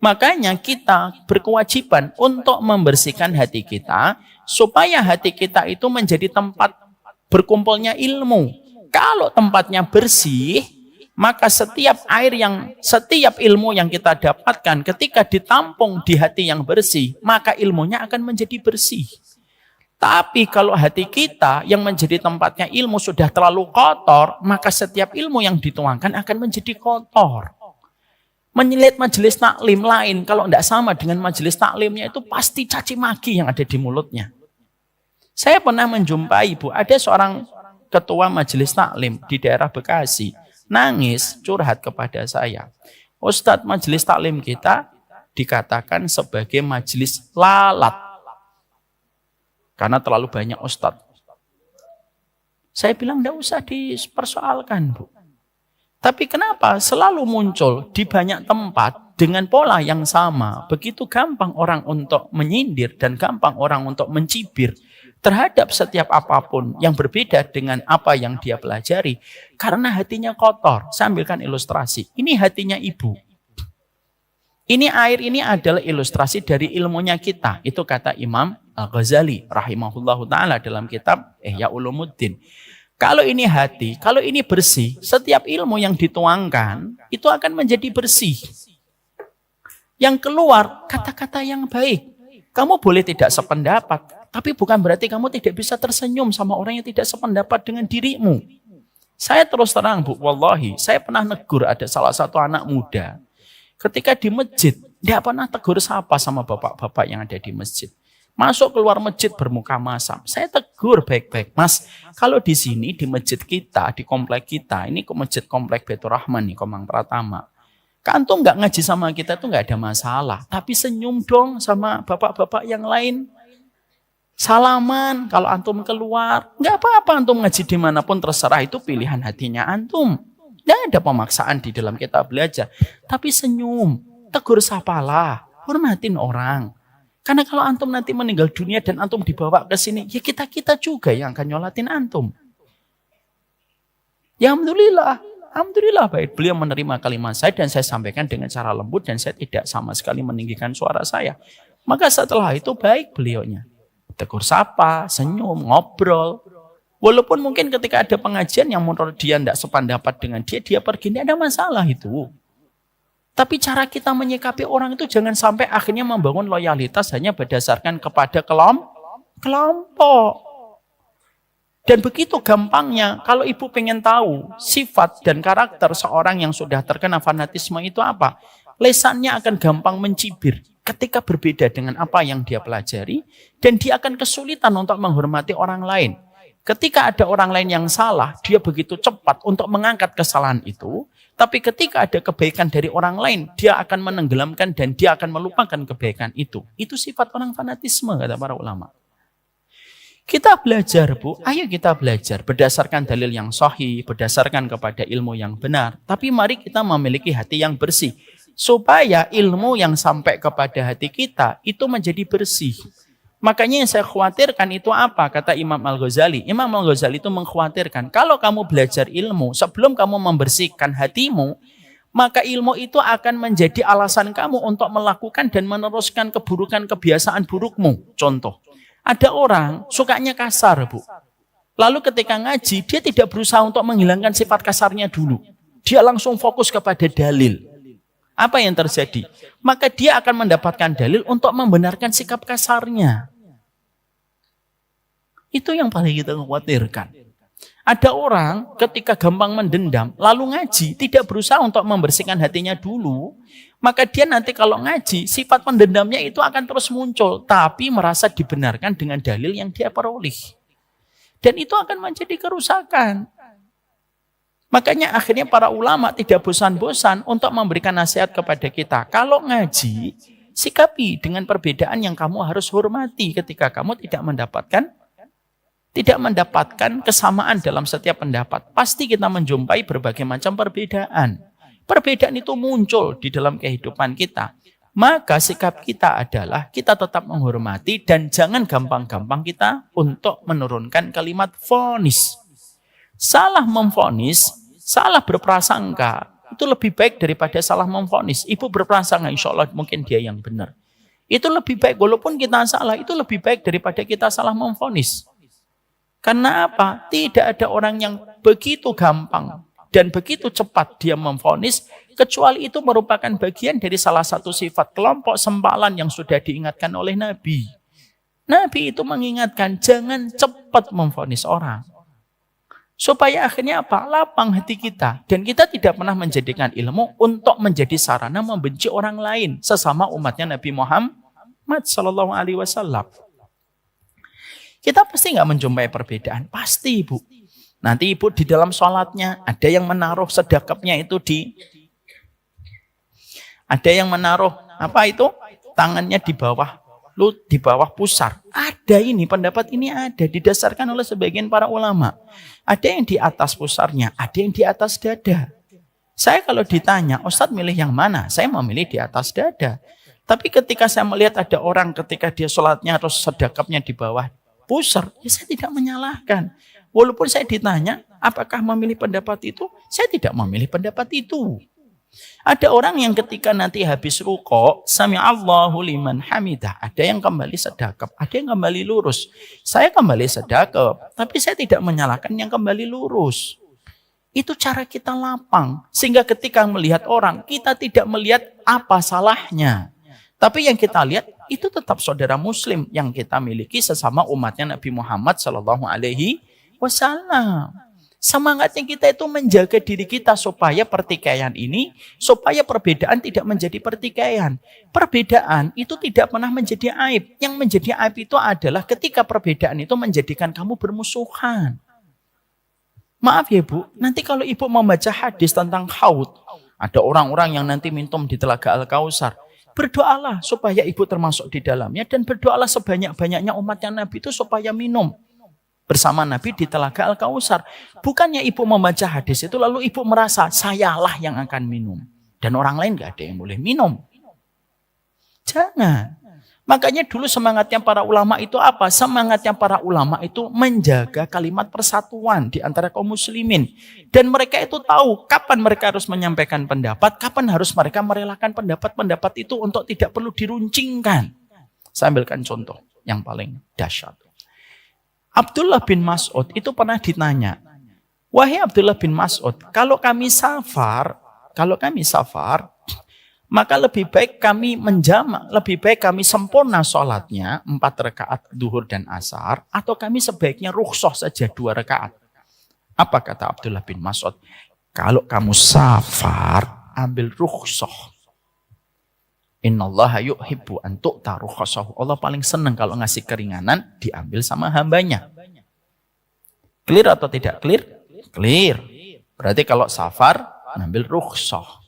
Makanya kita berkewajiban untuk membersihkan hati kita supaya hati kita itu menjadi tempat berkumpulnya ilmu. Kalau tempatnya bersih, maka setiap ilmu yang kita dapatkan ketika ditampung di hati yang bersih, maka ilmunya akan menjadi bersih. Tapi kalau hati kita yang menjadi tempatnya ilmu sudah terlalu kotor, maka setiap ilmu yang dituangkan akan menjadi kotor. Menyilet majelis taklim lain, kalau tidak sama dengan majelis taklimnya itu pasti caci maki yang ada di mulutnya. Saya pernah menjumpai, Bu, ada seorang ketua majelis taklim di daerah Bekasi, nangis curhat kepada saya. Ustadz, majelis taklim kita dikatakan sebagai majelis lalat. Karena terlalu banyak ustadz. Saya bilang tidak usah dipersoalkan, Bu. Tapi kenapa selalu muncul di banyak tempat dengan pola yang sama? Begitu gampang orang untuk menyindir dan gampang orang untuk mencibir terhadap setiap apapun yang berbeda dengan apa yang dia pelajari. Karena hatinya kotor. Saya ambilkan ilustrasi. Ini hatinya ibu. Ini air ini adalah ilustrasi dari ilmunya kita. Itu kata Imam Al-Ghazali rahimahullahu ta'ala dalam kitab Ihya Ulumuddin. Kalau ini hati, kalau ini bersih, setiap ilmu yang dituangkan itu akan menjadi bersih. Yang keluar kata-kata yang baik. Kamu boleh tidak sependapat, tapi bukan berarti kamu tidak bisa tersenyum sama orang yang tidak sependapat dengan dirimu. Saya terus terang, Bu, wallahi, saya pernah negur ada salah satu anak muda. Ketika di masjid, dia pernah tegur sapa sama bapak-bapak yang ada di masjid. Masuk keluar masjid bermuka masam. Saya tegur baik-baik. Mas, kalau di sini, di masjid kita, di komplek kita, ini ke masjid komplek Baitur Rahman nih, Komang Pratama. Kantung nggak ngaji sama kita tuh nggak ada masalah. Tapi senyum dong sama bapak-bapak yang lain. Salaman kalau antum keluar. Nggak apa-apa antum ngaji dimanapun terserah, itu pilihan hatinya antum. Nggak ada pemaksaan di dalam kita belajar. Tapi senyum, tegur sapalah, hormatin orang. Karena kalau antum nanti meninggal dunia dan antum dibawa ke sini, ya kita-kita juga yang akan nyolatin antum. Ya Alhamdulillah baik. Beliau menerima kalimat saya dan saya sampaikan dengan cara lembut dan saya tidak sama sekali meninggikan suara saya. Maka setelah itu baik beliaunya. Tegur sapa, senyum, ngobrol. Walaupun mungkin ketika ada pengajian yang menurut dia tidak sependapat dengan dia pergi, tidak ada masalah itu. Tapi cara kita menyikapi orang itu jangan sampai akhirnya membangun loyalitas hanya berdasarkan kepada kelompok. Dan begitu gampangnya, kalau ibu pengen tahu sifat dan karakter seorang yang sudah terkena fanatisme itu apa, lesannya akan gampang mencibir ketika berbeda dengan apa yang dia pelajari, dan dia akan kesulitan untuk menghormati orang lain. Ketika ada orang lain yang salah, dia begitu cepat untuk mengangkat kesalahan itu. Tapi ketika ada kebaikan dari orang lain, dia akan menenggelamkan dan dia akan melupakan kebaikan itu. Itu sifat orang fanatisme, kata para ulama. Kita belajar, Bu. Ayo kita belajar berdasarkan dalil yang sahih, berdasarkan kepada ilmu yang benar. Tapi mari kita memiliki hati yang bersih. Supaya ilmu yang sampai kepada hati kita itu menjadi bersih. Makanya yang saya khawatirkan itu apa? Kata Imam Al-Ghazali. Imam Al-Ghazali itu mengkhawatirkan. Kalau kamu belajar ilmu, sebelum kamu membersihkan hatimu, maka ilmu itu akan menjadi alasan kamu untuk melakukan dan meneruskan keburukan kebiasaan burukmu. Contoh, ada orang sukanya kasar, Bu. Lalu ketika ngaji, dia tidak berusaha untuk menghilangkan sifat kasarnya dulu. Dia langsung fokus kepada dalil. Apa yang terjadi? Maka dia akan mendapatkan dalil untuk membenarkan sikap kasarnya. Itu yang paling kita khawatirkan. Ada orang ketika gampang mendendam, lalu ngaji, tidak berusaha untuk membersihkan hatinya dulu, maka dia nanti kalau ngaji, sifat pendendamnya itu akan terus muncul, tapi merasa dibenarkan dengan dalil yang dia peroleh. Dan itu akan menjadi kerusakan. Makanya akhirnya para ulama tidak bosan-bosan untuk memberikan nasihat kepada kita. Kalau ngaji, sikapi dengan perbedaan yang kamu harus hormati ketika kamu tidak mendapatkan kesamaan dalam setiap pendapat. Pasti kita menjumpai berbagai macam perbedaan. Perbedaan itu muncul di dalam kehidupan kita. Maka sikap kita adalah kita tetap menghormati dan jangan gampang-gampang kita untuk menurunkan kalimat vonis. Salah memvonis, salah berprasangka, itu lebih baik daripada salah memvonis. Ibu berprasangka, insya Allah mungkin dia yang benar. Itu lebih baik, walaupun kita salah, itu lebih baik daripada kita salah memvonis. Karena apa? Tidak ada orang yang begitu gampang dan begitu cepat dia memvonis, kecuali itu merupakan bagian dari salah satu sifat kelompok sempalan yang sudah diingatkan oleh Nabi. Nabi itu mengingatkan, jangan cepat memvonis orang. Supaya akhirnya apa? Lapang hati kita. Dan kita tidak pernah menjadikan ilmu untuk menjadi sarana membenci orang lain sesama umatnya Nabi Muhammad SAW. Kita pasti nggak menjumpai perbedaan. Pasti ibu. Nanti ibu di dalam sholatnya ada yang menaruh sedekapnya itu ada yang menaruh apa itu? Tangannya di bawah pusar. Ada ini, pendapat ini ada didasarkan oleh sebagian para ulama. Ada yang di atas pusarnya, ada yang di atas dada. Saya kalau ditanya, Ustadz milih yang mana? Saya memilih di atas dada. Tapi ketika saya melihat ada orang ketika dia sholatnya atau sedekapnya di bawah pusar, ya saya tidak menyalahkan. Walaupun saya ditanya, apakah memilih pendapat itu? Saya tidak memilih pendapat itu. Ada orang yang ketika nanti habis rukuk, sami Allahu liman hamidah, ada yang kembali sedekap, ada yang kembali lurus. Saya kembali sedekap, tapi saya tidak menyalahkan yang kembali lurus. Itu cara kita lapang, sehingga ketika melihat orang, kita tidak melihat apa salahnya. Tapi yang kita lihat, itu tetap saudara muslim yang kita miliki sesama umatnya Nabi Muhammad SAW. Semangatnya kita itu menjaga diri kita supaya pertikaian ini, supaya perbedaan tidak menjadi pertikaian. Perbedaan itu tidak pernah menjadi aib. Yang menjadi aib itu adalah ketika perbedaan itu menjadikan kamu bermusuhan. Maaf ya Bu, nanti kalau ibu membaca hadis tentang haud, ada orang-orang yang nanti minum di Telaga Al-Kausar. Berdoalah supaya ibu termasuk di dalamnya dan berdoalah sebanyak-banyaknya umatnya Nabi itu supaya minum bersama Nabi di Telaga Al-Kausar. Bukannya ibu membaca hadis itu lalu ibu merasa sayalah yang akan minum dan orang lain gak ada yang boleh minum. Jangan. Makanya dulu semangatnya para ulama itu apa? Semangatnya para ulama itu menjaga kalimat persatuan di antara kaum muslimin. Dan mereka itu tahu kapan mereka harus menyampaikan pendapat, kapan harus mereka merelakan pendapat-pendapat itu untuk tidak perlu diruncingkan. Saya ambilkan contoh yang paling dahsyat. Abdullah bin Mas'ud itu pernah ditanya, wahai Abdullah bin Mas'ud, kalau kami safar, maka lebih baik kami menjamak, lebih baik kami sempurna sholatnya 4 rakaat duhur dan asar, atau kami sebaiknya rukhsah saja 2 rakaat. Apa kata Abdullah bin Mas'ud? Kalau kamu safar, ambil rukhsah. Innallaha yuhibbu an tu'ta rukhsahu. Allah paling senang kalau ngasih keringanan diambil sama hambanya. Clear atau tidak clear? Clear. Berarti kalau safar, ambil rukhsah.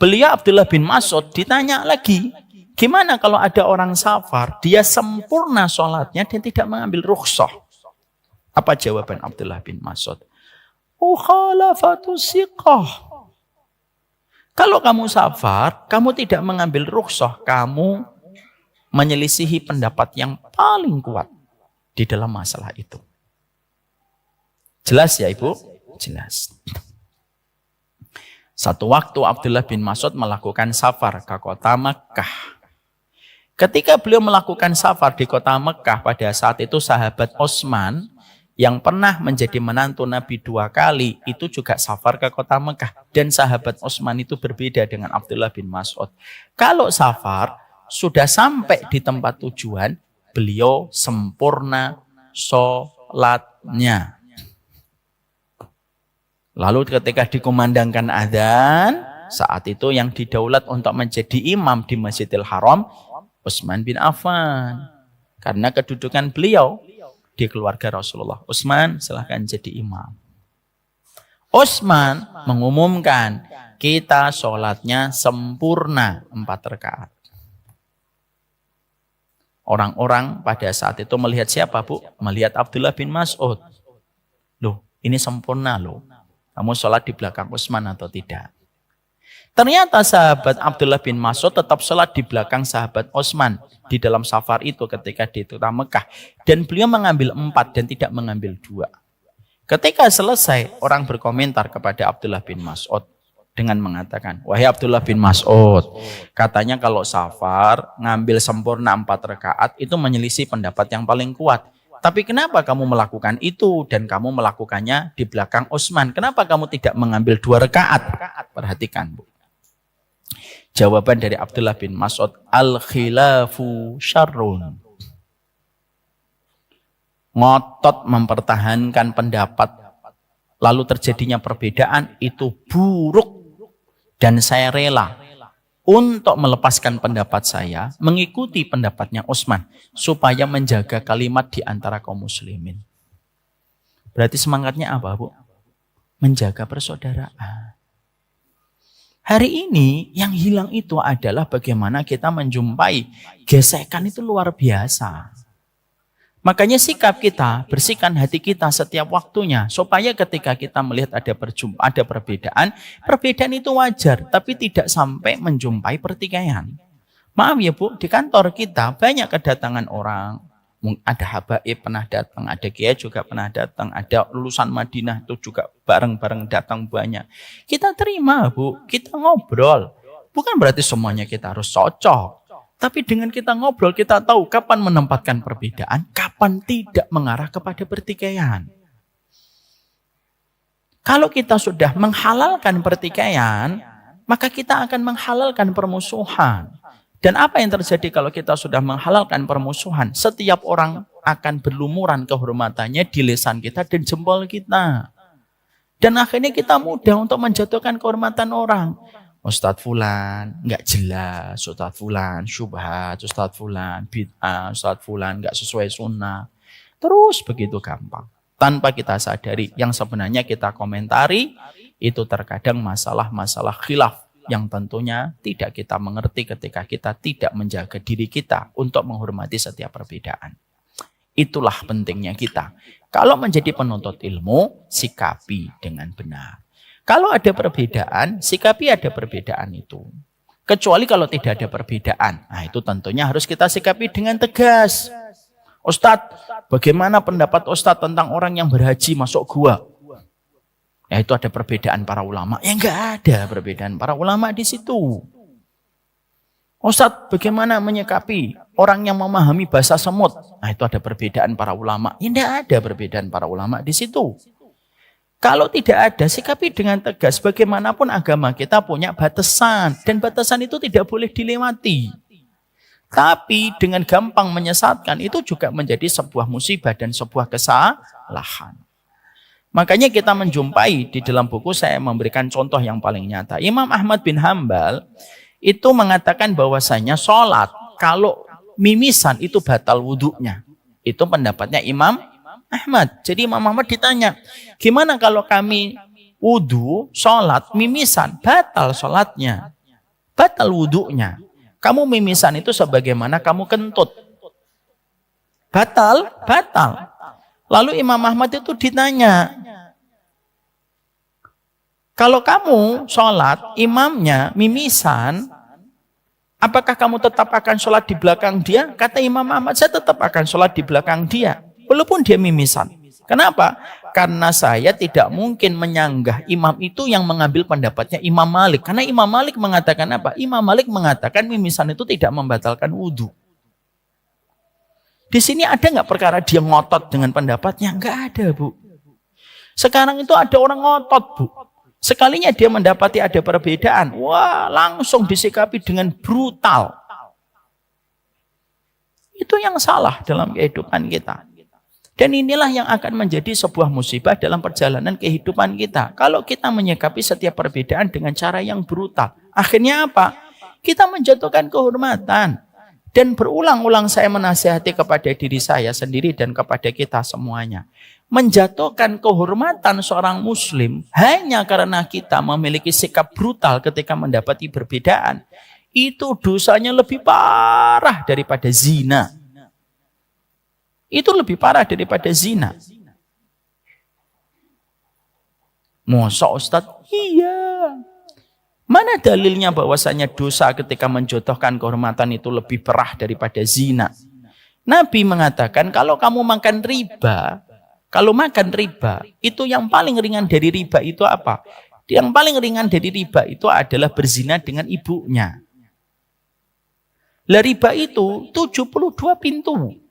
Beliau Abdullah bin Mas'ud ditanya lagi, gimana kalau ada orang safar, dia sempurna sholatnya dan tidak mengambil rukhsah? Apa jawaban Abdullah bin Mas'ud? Ukhalafatus siqah. Kalau kamu safar, kamu tidak mengambil rukhsah, kamu menyelisihi pendapat yang paling kuat di dalam masalah itu. Jelas ya Ibu? Jelas. Satu waktu Abdullah bin Mas'ud melakukan safar ke kota Mekah. Ketika beliau melakukan safar di kota Mekah, pada saat itu sahabat Utsman yang pernah menjadi menantu Nabi 2 kali, itu juga safar ke kota Mekah. Dan sahabat Utsman itu berbeda dengan Abdullah bin Mas'ud. Kalau safar, sudah sampai di tempat tujuan, beliau sempurna sholatnya. Lalu ketika dikumandangkan adzan, saat itu yang didaulat untuk menjadi imam di Masjidil Haram, Utsman bin Affan. Karena kedudukan beliau di keluarga Rasulullah. Utsman silahkan jadi imam. Utsman mengumumkan, kita sholatnya sempurna 4 rakaat. Orang-orang pada saat itu melihat siapa, Bu? Melihat Abdullah bin Mas'ud. Loh, ini sempurna loh. Kamu sholat di belakang Utsman atau tidak? Ternyata sahabat Abdullah bin Mas'ud tetap sholat di belakang sahabat Utsman di dalam safar itu ketika di kota Mekah. Dan beliau mengambil 4 dan tidak mengambil 2. Ketika selesai, orang berkomentar kepada Abdullah bin Mas'ud dengan mengatakan, wahai Abdullah bin Mas'ud, katanya kalau safar ngambil sempurna 4 rakaat itu menyelisih pendapat yang paling kuat. Tapi kenapa kamu melakukan itu dan kamu melakukannya di belakang Utsman? Kenapa kamu tidak mengambil 2 rakaat? Perhatikan, Bu. Jawaban dari Abdullah bin Mas'ud, al-khilafu syarrun. Ngotot mempertahankan pendapat, lalu terjadinya perbedaan, itu buruk. Dan saya rela untuk melepaskan pendapat saya, mengikuti pendapatnya Utsman, supaya menjaga kalimat di antara kaum muslimin. Berarti semangatnya apa, Bu? Menjaga persaudaraan. Hari ini yang hilang itu adalah bagaimana kita menjumpai gesekan itu luar biasa. Makanya sikap kita, bersihkan hati kita setiap waktunya. Supaya ketika kita melihat ada perbedaan, perbedaan itu wajar. Tapi tidak sampai menjumpai pertikaian. Maaf ya Bu, di kantor kita banyak kedatangan orang. Ada habaib pernah datang, ada kiai juga pernah datang. Ada lulusan Madinah itu juga bareng-bareng datang banyak. Kita terima Bu, kita ngobrol. Bukan berarti semuanya kita harus cocok. Tapi dengan kita ngobrol, kita tahu kapan menempatkan perbedaan, kapan tidak mengarah kepada pertikaian. Kalau kita sudah menghalalkan pertikaian, maka kita akan menghalalkan permusuhan. Dan apa yang terjadi kalau kita sudah menghalalkan permusuhan? Setiap orang akan berlumuran kehormatannya di lisan kita dan jempol kita. Dan akhirnya kita mudah untuk menjatuhkan kehormatan orang. Ustadz Fulan nggak jelas, Ustadz Fulan syubhat, Ustadz Fulan bid'ah, Ustadz Fulan nggak sesuai sunnah. Terus begitu gampang. Tanpa kita sadari, yang sebenarnya kita komentari itu terkadang masalah-masalah khilaf yang tentunya tidak kita mengerti ketika kita tidak menjaga diri kita untuk menghormati setiap perbedaan. Itulah pentingnya kita. Kalau menjadi penuntut ilmu, sikapi dengan benar. Kalau ada perbedaan, sikapi ada perbedaan itu. Kecuali kalau tidak ada perbedaan. Nah itu tentunya harus kita sikapi dengan tegas. Ustadz, bagaimana pendapat Ustadz tentang orang yang berhaji masuk gua? Ya itu ada perbedaan para ulama. Ya enggak ada perbedaan para ulama di situ. Ustadz, bagaimana menyikapi orang yang memahami bahasa semut? Nah itu ada perbedaan para ulama. Ya enggak ada perbedaan para ulama di situ. Kalau tidak ada, sikapi dengan tegas. Bagaimanapun agama kita punya batasan. Dan batasan itu tidak boleh dilewati. Tapi dengan gampang menyesatkan itu juga menjadi sebuah musibah dan sebuah kesalahan. Makanya kita menjumpai di dalam buku saya memberikan contoh yang paling nyata. Imam Ahmad bin Hambal itu mengatakan bahwasanya sholat kalau mimisan itu batal wudhunya. Itu pendapatnya Imam Ahmad. Jadi Imam Ahmad ditanya, gimana kalau kami wudhu, sholat, mimisan, batal sholatnya, batal wudhunya. Kamu mimisan itu sebagaimana kamu kentut. Batal, batal. Lalu Imam Ahmad itu ditanya, kalau kamu sholat, imamnya mimisan, apakah kamu tetap akan sholat di belakang dia? Kata Imam Ahmad, saya tetap akan sholat di belakang dia. Walaupun dia mimisan. Kenapa? Karena saya tidak mungkin menyanggah imam itu yang mengambil pendapatnya Imam Malik. Karena Imam Malik mengatakan apa? Imam Malik mengatakan mimisan itu tidak membatalkan wudhu. Di sini ada nggak perkara dia ngotot dengan pendapatnya? Nggak ada, Bu. Sekarang itu ada orang ngotot, Bu. Sekalinya dia mendapati ada perbedaan, wah langsung disikapi dengan brutal. Itu yang salah dalam kehidupan kita. Dan inilah yang akan menjadi sebuah musibah dalam perjalanan kehidupan kita. Kalau kita menyikapi setiap perbedaan dengan cara yang brutal. Akhirnya apa? Kita menjatuhkan kehormatan. Dan berulang-ulang saya menasihati kepada diri saya sendiri dan kepada kita semuanya. Menjatuhkan kehormatan seorang muslim hanya karena kita memiliki sikap brutal ketika mendapati perbedaan. Itu dosanya lebih parah daripada zina. Itu lebih parah daripada zina. Masa Ustaz? Iya. Mana dalilnya bahwasanya dosa ketika menjodohkan kehormatan itu lebih parah daripada zina? Nabi mengatakan kalau kamu makan riba, itu yang paling ringan dari riba itu apa? Yang paling ringan dari riba itu adalah berzina dengan ibunya. Lah riba itu 72 pintu.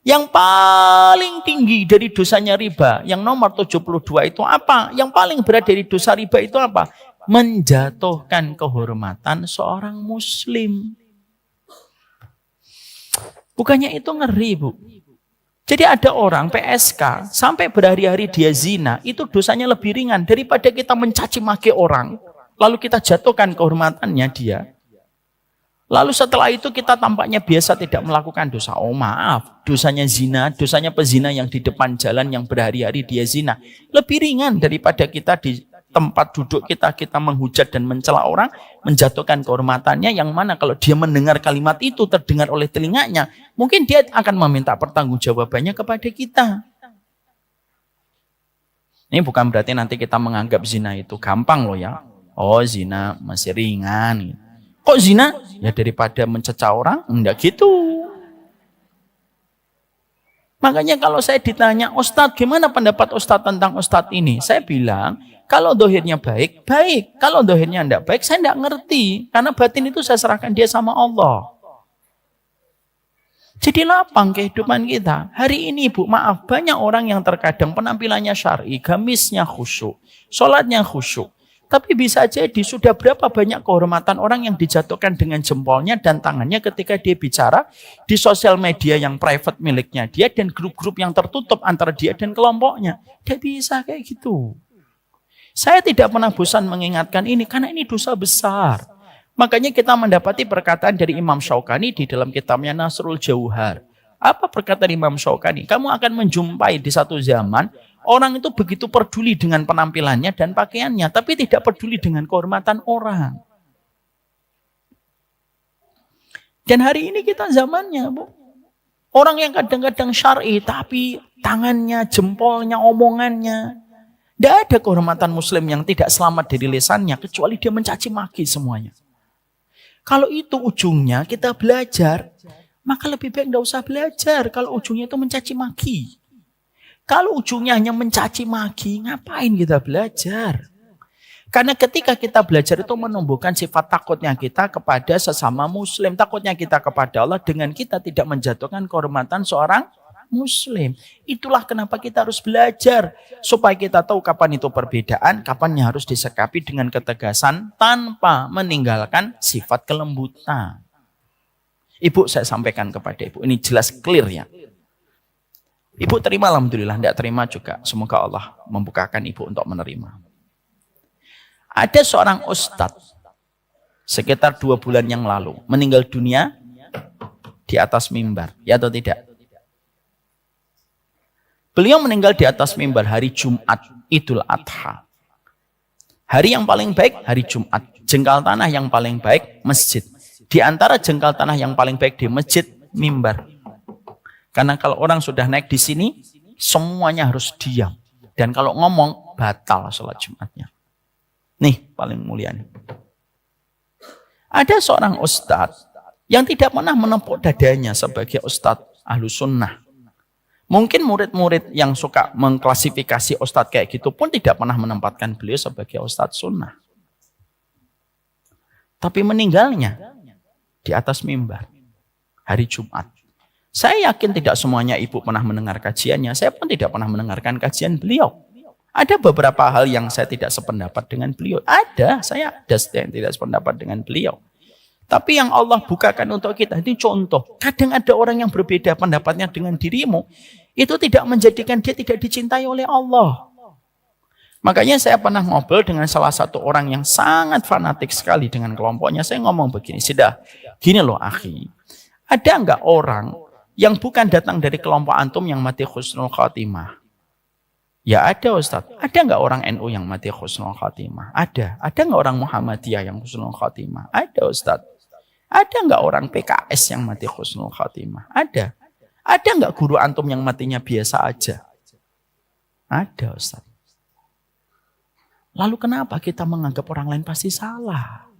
Yang paling tinggi dari dosanya riba, yang nomor 72 itu apa? Yang paling berat dari dosa riba itu apa? Menjatuhkan kehormatan seorang muslim. Bukannya itu ngeri, Bu. Jadi ada orang PSK sampai berhari-hari dia zina, itu dosanya lebih ringan daripada kita mencaci maki orang, lalu kita jatuhkan kehormatannya dia. Lalu setelah itu kita tampaknya biasa tidak melakukan dosa. Oh maaf, dosanya zina, dosanya pezina yang di depan jalan yang berhari-hari dia zina. Lebih ringan daripada kita di tempat duduk kita menghujat dan mencela orang, menjatuhkan kehormatannya, yang mana kalau dia mendengar kalimat itu terdengar oleh telinganya, mungkin dia akan meminta pertanggungjawabannya kepada kita. Ini bukan berarti nanti kita menganggap zina itu gampang loh ya. Oh zina masih ringan. Kok zina? Ya daripada mencecah orang, enggak gitu. Makanya kalau saya ditanya, Ustadz gimana pendapat Ustadz tentang Ustadz ini? Saya bilang, kalau dohirnya baik, baik. Kalau dohirnya enggak baik, saya enggak ngerti. Karena batin itu saya serahkan dia sama Allah. Jadi lapang kehidupan kita. Hari ini Bu, maaf, banyak orang yang terkadang penampilannya syar'i, gamisnya khusyuk, sholatnya khusyuk. Tapi bisa jadi sudah berapa banyak kehormatan orang yang dijatuhkan dengan jempolnya dan tangannya ketika dia bicara di sosial media yang private miliknya dia dan grup-grup yang tertutup antara dia dan kelompoknya. Dia bisa kayak gitu. Saya tidak pernah bosan mengingatkan ini karena ini dosa besar. Makanya kita mendapati perkataan dari Imam Syaukani di dalam kitabnya Nasrul Jauhar. Apa perkataan Imam Syaukani? Kamu akan menjumpai di satu zaman orang itu begitu peduli dengan penampilannya dan pakaiannya, tapi tidak peduli dengan kehormatan orang. Dan hari ini kita zamannya, Bu. Orang yang kadang-kadang syar'i, tapi tangannya, jempolnya, omongannya. Tidak ada kehormatan muslim yang tidak selamat dari lisannya, kecuali dia mencaci maki semuanya. Kalau itu ujungnya kita belajar, maka lebih baik tidak usah belajar. Kalau ujungnya itu mencaci maki. Kalau ujungnya hanya mencaci maki, ngapain kita belajar? Karena ketika kita belajar itu menumbuhkan sifat takutnya kita kepada sesama muslim. Takutnya kita kepada Allah dengan kita tidak menjatuhkan kehormatan seorang muslim. Itulah kenapa kita harus belajar. Supaya kita tahu kapan itu perbedaan, kapan yang harus disikapi dengan ketegasan tanpa meninggalkan sifat kelembutan. Ibu, saya sampaikan kepada Ibu, ini jelas clear ya. Ibu terima alhamdulillah, tidak terima juga. Semoga Allah membukakan Ibu untuk menerima. Ada seorang ustadz sekitar 2 bulan yang lalu meninggal dunia di atas mimbar, ya atau tidak? Beliau meninggal di atas mimbar hari Jumat Idul Adha. Hari yang paling baik hari Jumat. Jengkal tanah yang paling baik masjid. Di antara jengkal tanah yang paling baik di masjid, mimbar. Karena kalau orang sudah naik di sini, semuanya harus diam. Dan kalau ngomong, batal sholat Jumatnya. Nih, paling mulia nih. Ada seorang ustadz yang tidak pernah menempuk dadanya sebagai ustadz ahlu sunnah. Mungkin murid-murid yang suka mengklasifikasi ustadz kayak gitu pun tidak pernah menempatkan beliau sebagai ustadz sunnah. Tapi meninggalnya di atas mimbar hari Jumat. Saya yakin tidak semuanya Ibu pernah mendengar kajiannya. Saya pun tidak pernah mendengarkan kajian beliau. Ada beberapa hal yang saya tidak sependapat dengan beliau. Saya ada yang tidak sependapat dengan beliau. Tapi yang Allah bukakan untuk kita, ini contoh. Kadang ada orang yang berbeda pendapatnya dengan dirimu. itu tidak menjadikan dia tidak dicintai oleh Allah. Makanya saya pernah ngobrol dengan salah satu orang yang sangat fanatik sekali dengan kelompoknya. Saya ngomong begini, sudah, gini loh akhi. Ada enggak orang yang bukan datang dari kelompok antum yang mati husnul khatimah? Ya ada Ustadz. Ada enggak orang NU yang mati husnul khatimah? Ada. Ada enggak orang Muhammadiyah yang husnul khatimah? Ada Ustadz. Ada enggak orang PKS yang mati husnul khatimah? Ada. Ada enggak guru antum yang matinya biasa aja? Ada Ustadz. Lalu kenapa kita menganggap orang lain pasti salah?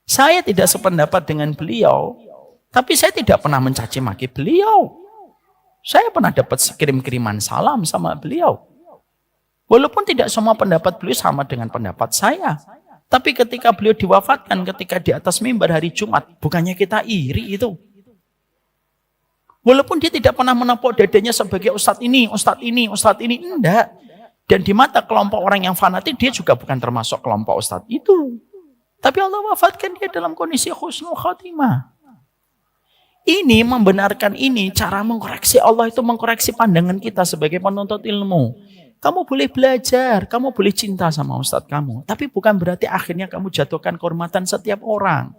Saya tidak sependapat dengan beliau, tapi saya tidak pernah mencaci maki beliau. Saya pernah dapat kirim-kiriman salam sama beliau. Walaupun tidak semua pendapat beliau sama dengan pendapat saya. Tapi ketika beliau diwafatkan, ketika di atas mimbar hari Jumat, bukannya kita iri itu. Walaupun dia tidak pernah menepuk dadanya sebagai ustadz ini, enggak. Dan di mata kelompok orang yang fanatik, dia juga bukan termasuk kelompok ustadz itu. Tapi Allah wafatkan dia dalam kondisi husnul khatimah. Ini membenarkan ini, cara mengkoreksi Allah itu mengkoreksi pandangan kita sebagai penuntut ilmu. Kamu boleh belajar, kamu boleh cinta sama ustadz kamu. Tapi bukan berarti akhirnya kamu jatuhkan kehormatan setiap orang.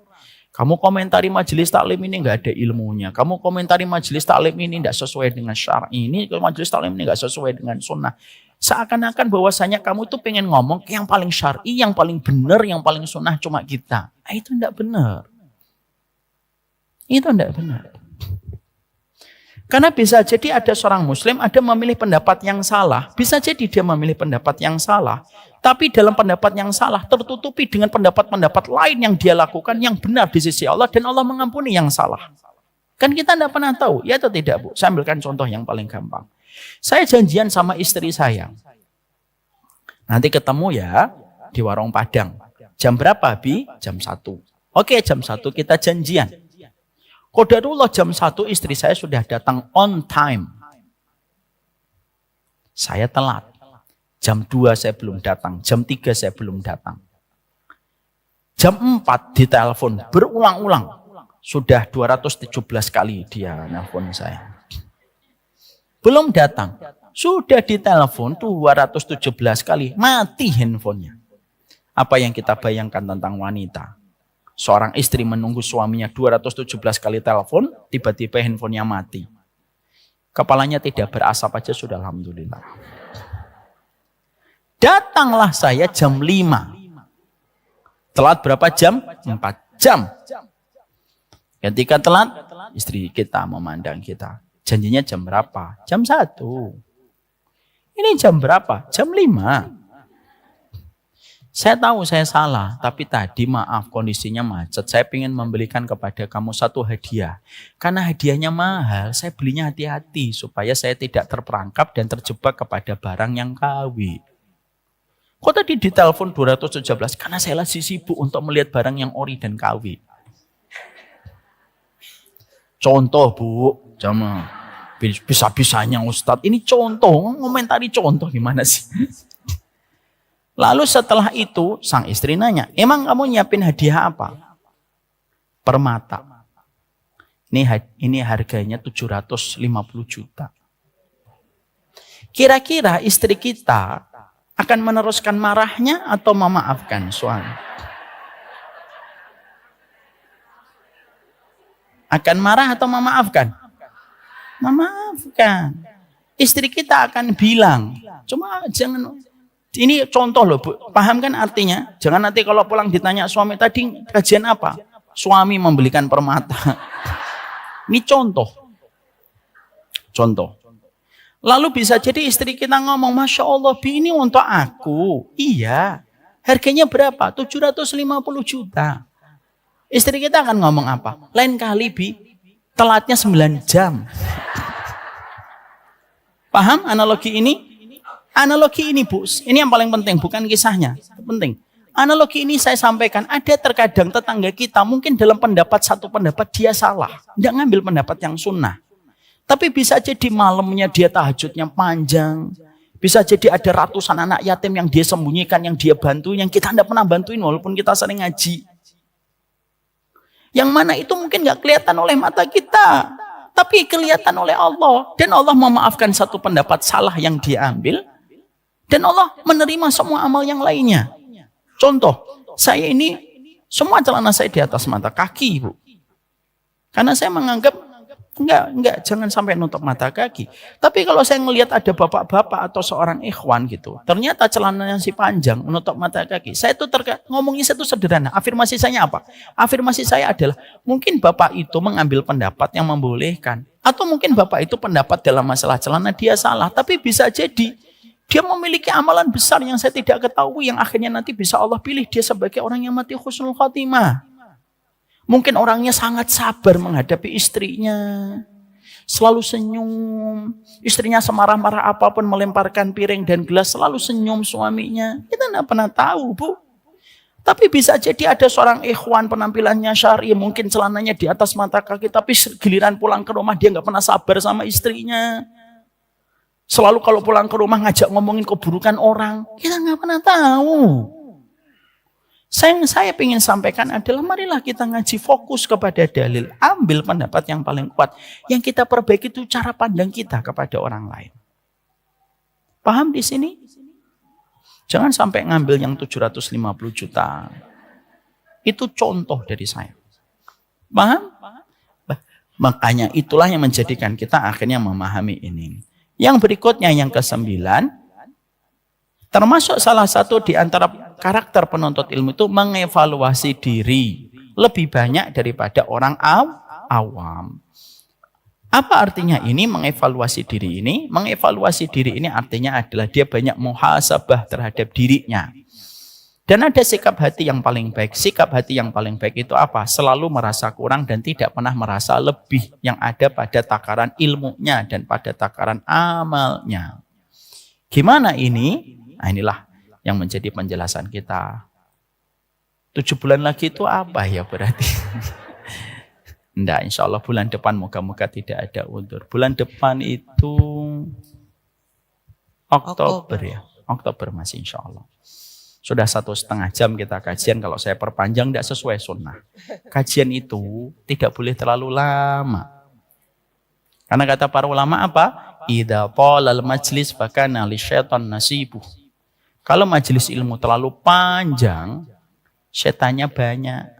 Kamu komentari majelis taklim ini nggak ada ilmunya. Kamu komentari majelis taklim ini nggak sesuai dengan syar'i. Ini majelis taklim ini nggak sesuai dengan sunnah. Seakan-akan bahwasanya kamu tuh pengen ngomong yang paling syar'i, yang paling benar, yang paling sunnah cuma kita. Itu enggak benar. Itu enggak benar. Karena bisa jadi ada seorang muslim ada memilih pendapat yang salah. Bisa jadi dia memilih pendapat yang salah. Tapi dalam pendapat yang salah tertutupi dengan pendapat-pendapat lain yang dia lakukan yang benar di sisi Allah. Dan Allah mengampuni yang salah. Kan kita enggak pernah tahu. Ya atau tidak Bu? Saya ambilkan contoh yang paling gampang. Saya janjian sama istri saya. Nanti ketemu ya di warung Padang. Jam berapa, Bi? Jam 1. Oke, jam 1 kita janjian. Qadarullah jam 1 istri saya sudah datang on time. Saya telat. Jam 2 saya belum datang. Jam 3 saya belum datang. Jam 4 ditelepon berulang-ulang. Sudah 217 kali dia nelpon saya. Belum datang. Sudah ditelepon 217 kali. Mati handphonenya. Apa yang kita bayangkan tentang wanita? Seorang istri menunggu suaminya 217 kali telepon. Tiba-tiba handphonenya mati. Kepalanya tidak berasap aja sudah alhamdulillah. Datanglah saya jam 5. Telat berapa jam? 4 jam. Ketika telat, istri kita memandang kita. Janjinya jam berapa? Jam 1. Ini jam berapa? Jam 5. Saya tahu saya salah, tapi tadi maaf kondisinya macet. Saya ingin membelikan kepada kamu satu hadiah. Karena hadiahnya mahal, saya belinya hati-hati supaya saya tidak terperangkap dan terjebak kepada barang yang KW. Kok tadi ditelepon 217? Karena saya lagi sibuk untuk melihat barang yang ori dan KW. Contoh Bu, sama bisa-bisanya Ustadz. Ini contoh, ngomentari contoh gimana sih? Lalu setelah itu sang istri nanya, emang kamu nyiapin hadiah apa? Permata. Ini harganya 750 juta. Kira-kira istri kita akan meneruskan marahnya atau memaafkan suami? Akan marah atau memaafkan? Memaafkan. Istri kita akan bilang, cuma jangan, ini contoh loh Bu, paham kan artinya? Jangan nanti kalau pulang ditanya suami tadi kajian apa? Suami membelikan permata. Ini contoh. Contoh. Lalu bisa jadi istri kita ngomong, Masya Allah Bi ini untuk aku. Iya. Harganya berapa? 750 juta. Istri kita akan ngomong apa? Lain kali Bi, telatnya 9 jam. Paham analogi ini? Analogi ini Bu, ini yang paling penting, bukan kisahnya. Penting. Analogi ini saya sampaikan, ada terkadang tetangga kita mungkin dalam satu pendapat dia salah. Tidak ngambil pendapat yang sunnah. Tapi bisa jadi malamnya dia tahajudnya panjang. Bisa jadi ada ratusan anak yatim yang dia sembunyikan, yang dia bantu, yang kita tidak pernah bantuin walaupun kita sering ngaji. Yang mana itu mungkin gak kelihatan oleh mata kita. Tapi tapi kelihatan oleh Allah. Dan Allah memaafkan satu pendapat salah yang dia ambil. Dan Allah menerima semua amal yang lainnya. Contoh, saya ini semua celana saya di atas mata kaki, Bu. Karena saya menganggap enggak, jangan sampai nutup mata kaki. Tapi kalau saya ngelihat ada bapak-bapak atau seorang ikhwan gitu, ternyata celananya si panjang menutup mata kaki. Saya itu ngomongnya itu sederhana. Afirmasi saya apa? Afirmasi saya adalah mungkin bapak itu mengambil pendapat yang membolehkan, atau mungkin bapak itu pendapat dalam masalah celana dia salah, tapi bisa jadi dia memiliki amalan besar yang saya tidak ketahui, yang akhirnya nanti bisa Allah pilih dia sebagai orang yang mati husnul khotimah. Mungkin orangnya sangat sabar menghadapi istrinya. Selalu senyum. Istrinya semarah-marah apapun melemparkan piring dan gelas, selalu senyum suaminya. Kita tidak pernah tahu, Bu. Tapi bisa jadi ada seorang ikhwan penampilannya syar'i, mungkin celananya di atas mata kaki, tapi giliran pulang ke rumah dia nggak pernah sabar sama istrinya. Selalu kalau pulang ke rumah ngajak ngomongin keburukan orang. Kita nggak pernah tahu. Yang saya ingin sampaikan adalah marilah kita ngaji fokus kepada dalil. Ambil pendapat yang paling kuat. Yang kita perbaiki itu cara pandang kita kepada orang lain. Paham di sini? Jangan sampai ngambil yang 750 juta. Itu contoh dari saya. Paham? Makanya itulah yang menjadikan kita akhirnya memahami ini. Yang berikutnya yang ke-9. Termasuk salah satu di antara karakter penuntut ilmu itu mengevaluasi diri lebih banyak daripada orang awam. Apa artinya ini mengevaluasi diri ini? Mengevaluasi diri ini artinya adalah dia banyak muhasabah terhadap dirinya. Dan ada sikap hati yang paling baik. Sikap hati yang paling baik itu apa? Selalu merasa kurang dan tidak pernah merasa lebih yang ada pada takaran ilmunya dan pada takaran amalnya. Gimana ini? Nah, inilah yang menjadi penjelasan kita. 7 bulan lagi itu apa ya berarti? Enggak, insya Allah bulan depan moga-moga tidak ada undur. Bulan depan itu Oktober ya. Oktober masih insya Allah. Sudah 1,5 jam kita kajian. Kalau saya perpanjang tidak sesuai sunnah. Kajian itu tidak boleh terlalu lama. Karena kata para ulama apa? Idza talal majlis fakana lisyaitan nasibuh. Kalau majelis ilmu terlalu panjang, setannya banyak.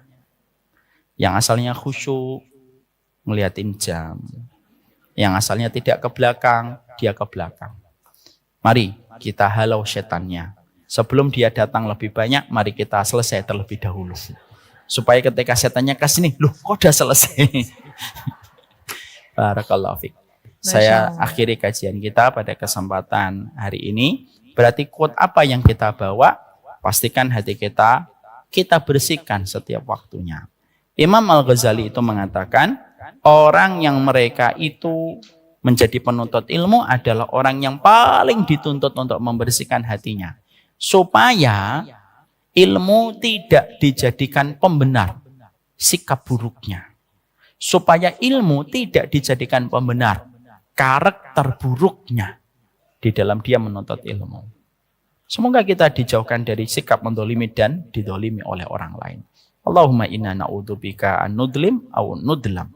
Yang asalnya khusyuk, ngeliatin jam. Yang asalnya tidak ke belakang, dia ke belakang. Mari kita halau setannya. Sebelum dia datang lebih banyak, mari kita selesai terlebih dahulu. Supaya ketika setannya ke sini, loh kok udah selesai? Barakallahu fiik. Saya akhiri kajian kita pada kesempatan hari ini. Berarti quote apa yang kita bawa, pastikan hati kita bersihkan setiap waktunya. Imam Al-Ghazali itu mengatakan, orang yang mereka itu menjadi penuntut ilmu adalah orang yang paling dituntut untuk membersihkan hatinya. Supaya ilmu tidak dijadikan pembenar sikap buruknya. Supaya ilmu tidak dijadikan pembenar karakter buruknya di dalam dia menuntut ilmu. Semoga kita dijauhkan dari sikap mendolimi dan didolimi oleh orang lain. Allahumma inna na'udzubika an nudlim au nudlam.